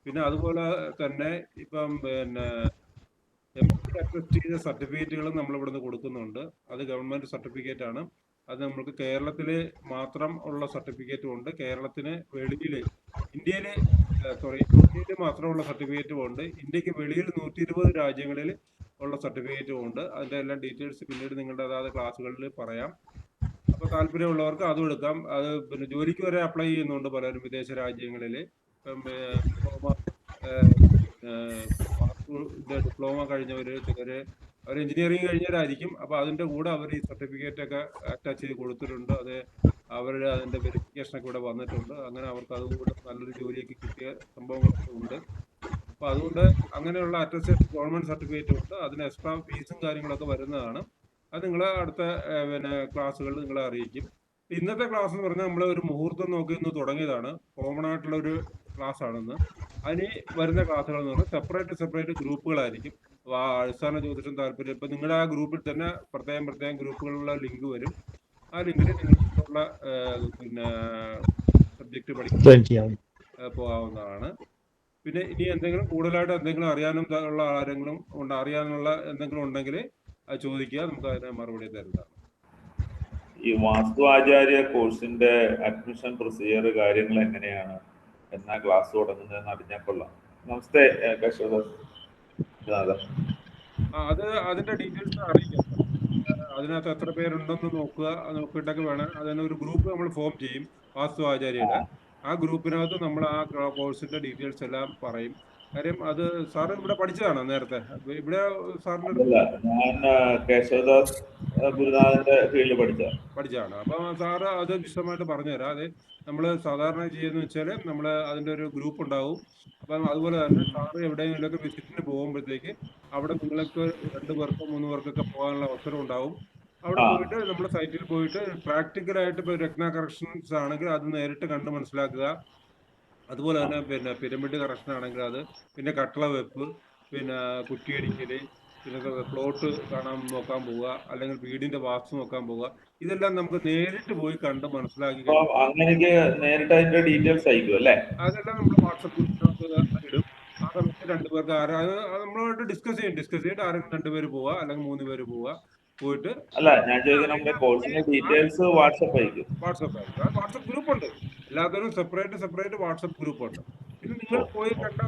പിന്നെ അതുപോലെ തന്നെ ഇപ്പം അറ്റസ്റ്റ് ചെയ്ത സർട്ടിഫിക്കറ്റുകളും നമ്മൾ ഇവിടുന്ന് കൊടുക്കുന്നുണ്ട്. അത് ഗവൺമെന്റ് സർട്ടിഫിക്കറ്റ് ആണ്. അത് നമുക്ക് കേരളത്തിൽ മാത്രം ഉള്ള സർട്ടിഫിക്കറ്റും ഉണ്ട്, കേരളത്തിന് വെളിയിൽ ഇന്ത്യയിൽ മാത്രമുള്ള സർട്ടിഫിക്കറ്റും ഉണ്ട്, ഇന്ത്യക്ക് വെളിയിൽ 120 രാജ്യങ്ങളിൽ ഉള്ള സർട്ടിഫിക്കറ്റും ഉണ്ട്. അതിൻ്റെ എല്ലാം ഡീറ്റെയിൽസ് പിന്നീട് നിങ്ങളുടെ അതാത് ക്ലാസ്സുകളിൽ പറയാം. അപ്പോൾ താല്പര്യമുള്ളവർക്ക് അതും എടുക്കാം. അത് ജോലിക്ക് വരെ അപ്ലൈ ചെയ്യുന്നുണ്ട് പലരും വിദേശ രാജ്യങ്ങളിൽ. ഡിപ്ലോമ കഴിഞ്ഞവർ, ചിലര് അവർ എഞ്ചിനീയറിംഗ് കഴിഞ്ഞവരായിരിക്കും. അപ്പോൾ അതിൻ്റെ കൂടെ അവർ ഈ സർട്ടിഫിക്കറ്റ് ഒക്കെ അറ്റാച്ച് ചെയ്ത് കൊടുത്തിട്ടുണ്ട്. അത് അവരുടെ അതിൻ്റെ വെരിഫിക്കേഷനൊക്കെ ഇവിടെ വന്നിട്ടുണ്ട്. അങ്ങനെ അവർക്ക് അതുകൂടെ നല്ലൊരു ജോലിയൊക്കെ കിട്ടിയ സംഭവങ്ങളൊക്കെ ഉണ്ട്. അപ്പോൾ അതുകൊണ്ട് അങ്ങനെയുള്ള അറ്റസ്റ്റഡ് ഗവൺമെന്റ് സർട്ടിഫിക്കറ്റ് ഉണ്ട്. അതിന് എക്സ്ട്രാ ഫീസും കാര്യങ്ങളൊക്കെ വരുന്നതാണ്. അത് നിങ്ങൾ അടുത്ത ക്ലാസ്സുകളിൽ നിങ്ങളെ അറിയിക്കും. ഇന്നത്തെ ക്ലാസ് എന്ന് പറഞ്ഞാൽ നമ്മൾ ഒരു മുഹൂർത്തം നോക്കി ഇന്ന് തുടങ്ങിയതാണ്. കോമൺ ആയിട്ടുള്ള ഒരു ക്ലാസ് ആണെന്ന്. അതിന് വരുന്ന ക്ലാസ്സുകൾ എന്ന് പറഞ്ഞാൽ സെപ്പറേറ്റ് ഗ്രൂപ്പുകളായിരിക്കും. അടിസ്ഥാന ജ്യോതിഷം താല്പര്യം ഇപ്പം നിങ്ങളുടെ ആ ഗ്രൂപ്പിൽ തന്നെ പ്രത്യേകം ഗ്രൂപ്പുകളുള്ള ലിങ്ക് വരും. ആ ലിങ്കിൽ നിങ്ങൾക്കുള്ള സബ്ജക്റ്റ് പഠിക്കാൻ പോകാവുന്നതാണ്. പിന്നെ ഇനി എന്തെങ്കിലും കൂടുതലായിട്ട് എന്തെങ്കിലും അറിയാനുള്ള എന്തെങ്കിലും ഉണ്ടെങ്കിൽ അത് ചോദിക്കുക, നമുക്ക് അതിന് മറുപടി തരുന്നതാണ്. ഈ വാസ്തു ആചാര്യ കോഴ്സിന്റെ അഡ്മിഷൻ പ്രൊസീജിയർ കാര്യങ്ങൾ എങ്ങനെയാണ്, എന്നാ ക്ലാസ് തുടങ്ങുന്നതെന്ന് അറിഞ്ഞാൽ കൊള്ളാം. നമസ്തേ അത് അതിന്റെ ഡീറ്റെയിൽസ് അറിയിക്കാം. അതിനകത്ത് എത്ര പേരുണ്ടെന്ന് നോക്കിയിട്ടൊക്കെ വേണം. അതിനൊരു ഗ്രൂപ്പ് നമ്മൾ ഫോം ചെയ്യും, വാസ്തു ആചാര്യയുടെ. ആ ഗ്രൂപ്പിനകത്ത് നമ്മൾ ആ കോഴ്സിന്റെ ഡീറ്റെയിൽസ് എല്ലാം പറയും. കാര്യം അത് സാറ് ഇവിടെ പഠിച്ചതാണോ നേരത്തെ? ഇവിടെ സാറിന് ഞാൻ കേശവദാസ് ഗുരുനാഥന്റെ ഫീൽഡിൽ പഠിച്ചതാണ്. അപ്പൊ സാറ് അത് വിശദമായിട്ട് പറഞ്ഞുതരാം. അത് നമ്മൾ സാധാരണ ചെയ്യുന്ന വെച്ചാൽ നമ്മൾ അതിന്റെ ഒരു ഗ്രൂപ്പ് ഉണ്ടാവും. അപ്പം അതുപോലെ തന്നെ സാറ് എവിടെയെങ്കിലുമൊക്കെ വിസിറ്റിന് പോകുമ്പോഴത്തേക്ക് അവിടെ നിങ്ങൾക്ക് 2 പേർക്കോ 3 പേർക്കൊക്കെ പോകാനുള്ള അവസരം ഉണ്ടാവും. അവിടെ പോയിട്ട് നമ്മുടെ സൈറ്റിൽ പോയിട്ട് പ്രാക്ടിക്കലായിട്ട് ഇപ്പോൾ രത്ന കറക്ഷൻസ് ആണെങ്കിൽ അത് നേരിട്ട് കണ്ട് മനസ്സിലാക്കുക. അതുപോലെ തന്നെ പിരമിഡ് കറക്ഷൻ ആണെങ്കിൽ അത്, പിന്നെ കട്ടള വെപ്പ്, പിന്നെ കുറ്റിയടിക്കല്, പിന്നെ പ്ലോട്ട് നോക്കാൻ പോവുക, അല്ലെങ്കിൽ വീടിന്റെ വാസ്തു നോക്കാൻ പോവുക. ഇതെല്ലാം നമുക്ക് നേരിട്ട് പോയി കണ്ട് മനസ്സിലാക്കി അതെല്ലാം നമ്മൾ വാട്സപ്പ് ഗ്രൂപ്പിനകത്ത് ഇടും. ആ സമയത്ത് 2 പേർക്ക് നമ്മളായിട്ട് ഡിസ്കസ് ചെയ്തിട്ട് ആരെങ്കിലും 2 പേര് പോവുക, അല്ലെങ്കിൽ 3 പേര് പോവുക. പോയിട്ട് വാട്സപ്പ് ഗ്രൂപ്പ് ഉണ്ട്, എല്ലാത്തിനും സെപ്പറേറ്റ് വാട്സപ്പ് ഗ്രൂപ്പ് ഉണ്ട്. പിന്നെ നിങ്ങൾ പോയി കണ്ട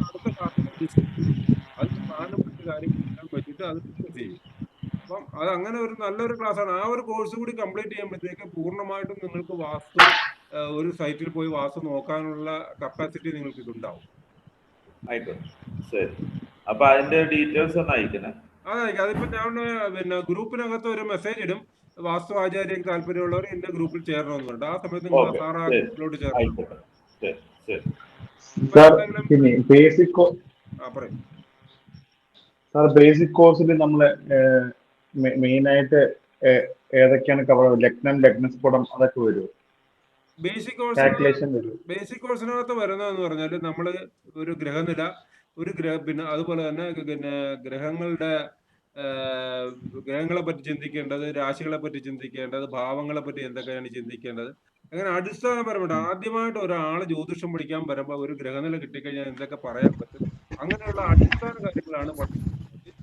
അടുത്ത ക്ലാസ്സിൽ ഡിസ്കസ് ചെയ്യും. അത് പ്രധാനപ്പെട്ട കാര്യങ്ങളെല്ലാം വെച്ചിട്ട് അത് ഡിസ്കസ് ചെയ്യും. അപ്പം അത് അങ്ങനെ ഒരു നല്ലൊരു ക്ലാസ്സാണ്. ആ ഒരു കോഴ്സ് കൂടി കംപ്ലീറ്റ് ചെയ്യുമ്പോഴത്തേക്ക് പൂർണ്ണമായിട്ടും നിങ്ങൾക്ക് വാസ്തു ഒരു സൈറ്റിൽ പോയി വാസ്തു നോക്കാനുള്ള കപ്പാസിറ്റി നിങ്ങൾക്ക് ഇതുണ്ടാവും. അപ്പൊ അതിന്റെ ഡീറ്റെയിൽസ് ഒന്ന് അയക്കണേ. അതിപ്പോ ഞാൻ ഗ്രൂപ്പിനകത്ത് ഒരു മെസ്സേജ് ഇടും, വാസ്തു ആചാര്യക്ക് താല്പര്യമുള്ളവർ എന്റെ ഗ്രൂപ്പിൽ ചേരണമെന്ന് പറഞ്ഞിട്ട്. ആ സമയത്ത് നിങ്ങൾ സാറ് ആ ഗ്രൂപ്പിലോട്ട് ചേർക്കണം. ബേസിക് കോഴ്സിൽ നമ്മള് മെയിൻ ആയിട്ട് ഏതൊക്കെയാണ് കവർ? ലഗ്നസ്ഫുടം അതൊക്കെ വരുമോ? ബേസിക് കോഴ്സിനകത്ത് വരുന്നതെന്ന് പറഞ്ഞാൽ നമ്മൾ ഒരു ഗ്രഹനില, പിന്നെ അതുപോലെ തന്നെ പിന്നെ ഗ്രഹങ്ങളെ പറ്റി ചിന്തിക്കേണ്ടത്, രാശികളെ പറ്റി ചിന്തിക്കേണ്ടത്, ഭാവങ്ങളെ പറ്റി എന്തൊക്കെയാണ് ചിന്തിക്കേണ്ടത്, അങ്ങനെ അടിസ്ഥാനപരമായിട്ട് ആദ്യമായിട്ട് ഒരാൾ ജ്യോതിഷം പഠിക്കാൻ വരുമ്പോൾ ഒരു ഗ്രഹനില കിട്ടിക്കഴിഞ്ഞാൽ എന്തൊക്കെ പറയാൻ പറ്റും, അങ്ങനെയുള്ള അടിസ്ഥാന കാര്യങ്ങളാണ്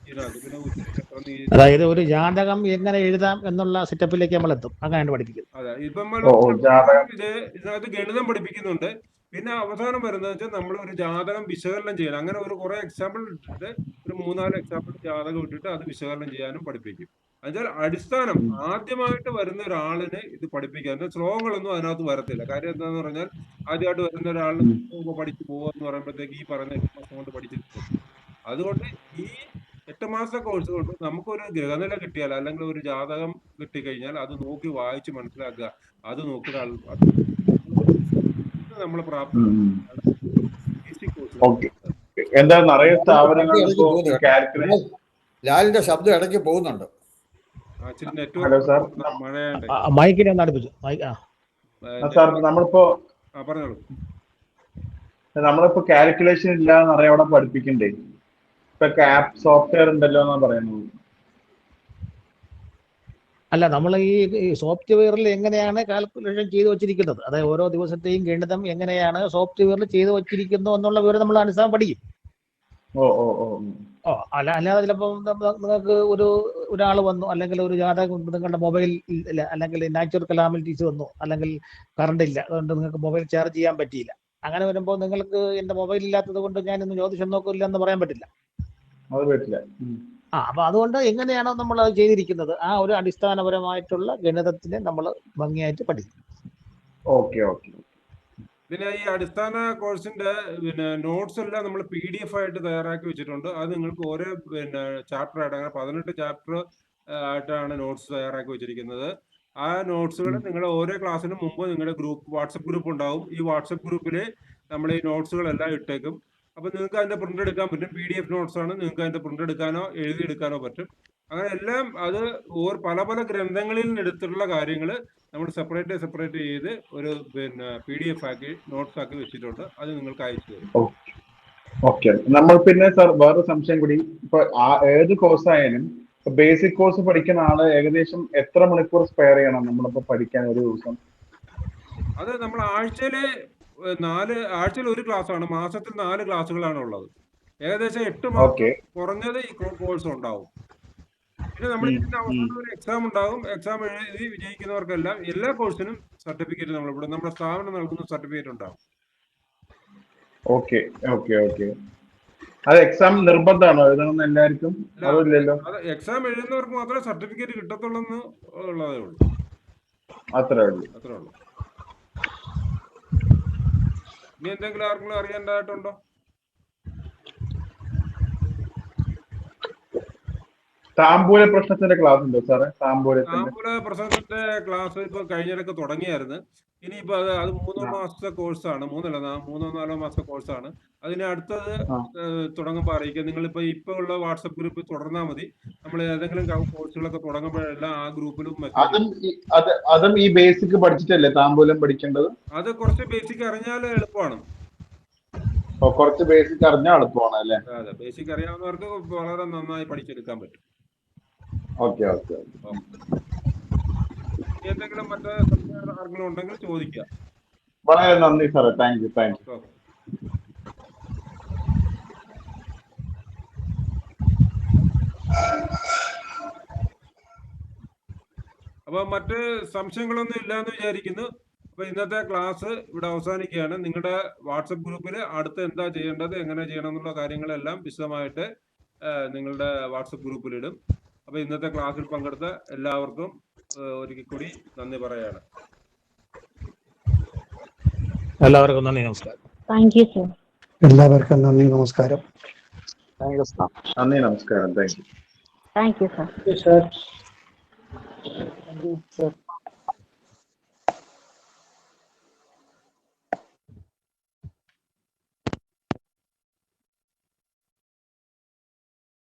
ഇതിനകത്ത്. പിന്നെ ഉച്ചനക്ഷത്രം അതായത് ഒരു ജാതകം എങ്ങനെ എഴുതാം എന്നുള്ള സെറ്റപ്പിലേക്ക് നമ്മൾ എത്തും, അങ്ങനെയാണ് പഠിപ്പിക്കുന്നത്. അതെ, ഇപ്പം ജാതകം ഇതിനകത്ത് ഗണിതം പഠിപ്പിക്കുന്നുണ്ട്. പിന്നെ അവസാനം വരുന്നത് വെച്ചാൽ നമ്മൾ ഒരു ജാതകം വിശകലനം ചെയ്യണം. അങ്ങനെ ഒരു കുറെ എക്സാമ്പിൾ ഇട്ടിട്ട് ഒരു 3-4 എക്സാമ്പിൾ ജാതകം ഇട്ടിട്ട് അത് വിശകലനം ചെയ്യാനും പഠിപ്പിക്കും. എന്നുവെച്ചാൽ അടിസ്ഥാനം ആദ്യമായിട്ട് വരുന്ന ഒരാളിനെ ഇത് പഠിപ്പിക്കാൻ ശ്ലോകങ്ങളൊന്നും അതിനകത്ത് വരത്തില്ല. കാര്യം എന്താന്ന് പറഞ്ഞാൽ ആദ്യമായിട്ട് വരുന്ന ഒരാളിന് പഠിച്ചു പോകുക എന്ന് പറയുമ്പോഴത്തേക്ക് ഈ പറയുന്ന 8 മാസം കൊണ്ട് പഠിച്ചിട്ട് പോകും. അതുകൊണ്ട് ഈ 8 മാസത്തെ കോഴ്സ് കൊണ്ട് നമുക്കൊരു ഗ്രഹനില കിട്ടിയാൽ അല്ലെങ്കിൽ ഒരു ജാതകം കിട്ടിക്കഴിഞ്ഞാൽ അത് നോക്കി വായിച്ച് മനസ്സിലാക്കുക, അത് നോക്കി നമ്മളെ പ്രാപ്തി. എന്താ നിറയെ സ്ഥാപനങ്ങൾ ലാലിന്റെ ശബ്ദം ഇടയ്ക്ക് പോകുന്നുണ്ട്. മഴയുണ്ട്. മൈക്കിനെ ഒന്ന് അടുപ്പിച്ചു. നമ്മളിപ്പോ കാൽക്കുലേഷൻ ഇല്ലാന്ന് അറിയാം അവിടെ പഠിപ്പിക്കണ്ടേ. ഇപ്പൊ സോഫ്റ്റ്വെയർ ഉണ്ടല്ലോ എന്നാ പറയുന്നത്. അല്ല, നമ്മൾ ഈ സോഫ്റ്റ്വെയറിൽ എങ്ങനെയാണ് കാൽക്കുലേഷൻ ചെയ്തു വച്ചിരിക്കുന്നത്, അതായത് ഓരോ ദിവസത്തെയും ഗണിതം എങ്ങനെയാണ് സോഫ്റ്റ്വെയറിൽ ചെയ്തു വച്ചിരിക്കുന്നു എന്നുള്ള വിവരം നമ്മൾ അടിസ്ഥാനം പഠിക്കും. അല്ലാതെ ചിലപ്പോൾ നിങ്ങൾക്ക് ഒരാൾ വന്നു, അല്ലെങ്കിൽ ഒരു ജാതകം നിങ്ങളുടെ മൊബൈൽ ഇല്ല, അല്ലെങ്കിൽ നാച്ചുറൽ കലാമിറ്റീസ് വന്നു, അല്ലെങ്കിൽ കറണ്ട് ഇല്ല, അതുകൊണ്ട് നിങ്ങൾക്ക് മൊബൈൽ ചാർജ് ചെയ്യാൻ പറ്റിയില്ല. അങ്ങനെ വരുമ്പോൾ നിങ്ങൾക്ക് എന്റെ മൊബൈൽ ഇല്ലാത്തത് കൊണ്ട് ഞാൻ ഇന്ന് ജ്യോതിഷം നോക്കില്ല എന്ന് പറയാൻ പറ്റില്ല. അപ്പൊ അതുകൊണ്ട് എങ്ങനെയാണോ നമ്മൾ അത് ചെയ്തിരിക്കുന്നത് ആ ഒരു അടിസ്ഥാനപരമായിട്ടുള്ള ഗണിതത്തിനെ നമ്മൾ ഭംഗിയായിട്ട് പഠിക്കും. പിന്നെ ഈ അടിസ്ഥാന കോഴ്സിന്റെ പിന്നെ നോട്ട്സ് എല്ലാം നമ്മൾ PDF ആയിട്ട് തയ്യാറാക്കി വെച്ചിട്ടുണ്ട്. അത് നിങ്ങൾക്ക് ഓരോ പിന്നെ ചാപ്റ്റർ ആയിട്ട്, അങ്ങനെ 18 ചാപ്റ്റർ ആയിട്ടാണ് നോട്ട്സ് തയ്യാറാക്കി വെച്ചിരിക്കുന്നത്. ആ നോട്ട്സുകൾ നിങ്ങൾ ഓരോ ക്ലാസ്സിനും മുമ്പ് നിങ്ങളുടെ വാട്സപ്പ് ഗ്രൂപ്പ് ഉണ്ടാവും. ഈ വാട്സപ്പ് ഗ്രൂപ്പിൽ നമ്മൾ ഈ നോട്ട്സുകളെല്ലാം ഇട്ടേക്കും. അപ്പൊ നിങ്ങൾക്ക് അതിന്റെ പ്രിന്റ് എടുക്കാൻ പറ്റും. PDF നോട്ട്സ് ആണ്, നിങ്ങൾക്ക് അതിന്റെ പ്രിന്റ് എടുക്കാനോ എഴുതിയെടുക്കാനോ പറ്റും. അങ്ങനെ എല്ലാം അത് പല പല ഗ്രന്ഥങ്ങളിൽ നിന്ന് എടുത്തിട്ടുള്ള കാര്യങ്ങൾ നമ്മൾ സെപ്പറേറ്റ് ചെയ്ത് ഒരു പിന്നെ PDF ആക്കി നോട്ട്സ് ആക്കി വെച്ചിട്ടുണ്ട്. അത് നിങ്ങൾക്ക് അയച്ചു തരും. ഓക്കെ. നമ്മൾ പിന്നെ സാർ വേറെ സംശയം കൂടി, ഇപ്പൊ ഏത് കോഴ്സ് ആയാലും ബേസിക് കോഴ്സ് പഠിക്കുന്ന ആള് ഏകദേശം എത്ര മണിക്കൂർ സ്പെയർ ചെയ്യണം നമ്മളിപ്പോ പഠിക്കാൻ ഒരു ദിവസം? അത് നമ്മൾ ആഴ്ചയിൽ ഒരു ക്ലാസ് ആണ്, മാസത്തിൽ 4 ക്ലാസ്സുകളാണ് ഉള്ളത്. ഏകദേശം 8 മാസം കുറഞ്ഞത് ഈ കോഴ്സ് ഉണ്ടാവും. പിന്നെ നമ്മൾ ഇതിന്റെ അവസാനം ഒരു എക്സാം ഉണ്ടാകും. എക്സാം എഴുതി വിജയിക്കുന്നവർക്കെല്ലാം എല്ലാ കോഴ്സിനും സർട്ടിഫിക്കറ്റ് നമ്മളിവിടെ നമ്മുടെ സ്ഥാപനം നൽകുന്ന സർട്ടിഫിക്കറ്റ് ഉണ്ടാകും. അത് എക്സാം നിർബന്ധമാണോ എഴുതണം എല്ലാവർക്കും? അതില്ലല്ലോ. അത് എക്സാം എഴുതുന്നവർക്ക് മാത്രമേ സർട്ടിഫിക്കറ്റ് കിട്ടത്തുള്ളൂ ഉള്ളതേ ഉള്ളൂ. അത്രേ ഉള്ളൂ. ഇനി എന്തെങ്കിലും ആർക്കെങ്കിലും അറിയേണ്ടതായിട്ടുണ്ടോ? താമ്പൂല പ്രശ്നത്തിന്റെ ക്ലാസ് ഉണ്ടോ സാറേ? താമ്പൂല പ്രശ്നത്തിന്റെ ക്ലാസ് ഇപ്പൊ കഴിഞ്ഞിടക്ക് തുടങ്ങിയായിരുന്നു. ഇനിയിപ്പോ അത് 3 മാസത്തെ കോഴ്സാണ്. 3-4 മാസത്തെ കോഴ്സാണ്. അതിന് അടുത്തത് തുടങ്ങുമ്പോൾ അറിയിക്കാം. നിങ്ങളിപ്പോ ഉള്ള വാട്സപ്പ് ഗ്രൂപ്പിൽ തുടർന്നാൽ മതി. നമ്മൾ ഏതെങ്കിലും കോഴ്സുകളൊക്കെ തുടങ്ങുമ്പോഴെല്ലാം ആ ഗ്രൂപ്പിലും അതും ഈ ബേസിക് പഠിച്ചിട്ടല്ലേ താമ്പൂലം പഠിക്കേണ്ടത്? അത് കുറച്ച് ബേസിക് അറിഞ്ഞാൽ എളുപ്പമാണ്. കുറച്ച് ബേസിക് അറിഞ്ഞാൽ എളുപ്പമാണ് അല്ലേ? അതെ, ബേസിക് അറിയാവുന്നവർക്ക് വളരെ നന്നായി പഠിച്ചെടുക്കാൻ പറ്റും. എന്തെങ്കിലും മറ്റേ ആർക്കെങ്കിലും ഉണ്ടെങ്കിൽ ചോദിക്കാം. വളരെ നന്ദി സാറേ. Thank you. അപ്പൊ മറ്റ് സംശയങ്ങളൊന്നും ഇല്ലാന്ന് വിചാരിക്കുന്നു. അപ്പൊ ഇന്നത്തെ ക്ലാസ് ഇവിടെ അവസാനിക്കുകയാണ്. നിങ്ങളുടെ വാട്സപ്പ് ഗ്രൂപ്പിൽ അടുത്ത് എന്താ ചെയ്യേണ്ടത്, എങ്ങനെ ചെയ്യണം എന്നുള്ള കാര്യങ്ങളെല്ലാം വിശദമായിട്ട് നിങ്ങളുടെ വാട്സപ്പ് ഗ്രൂപ്പിലിടും. അപ്പൊ ഇന്നത്തെ ക്ലാസ്സിൽ പങ്കെടുത്ത എല്ലാവർക്കും ഒരിക്കൽ കൂടി നന്ദി പറയാണ്. എല്ലാവർക്കും നന്ദി, നമസ്കാരം. Thank you sir. എല്ലാവർക്കും നന്ദി, നമസ്കാരം. നന്ദി, നമസ്കാരം. Thank you. Thank you sir. Sir.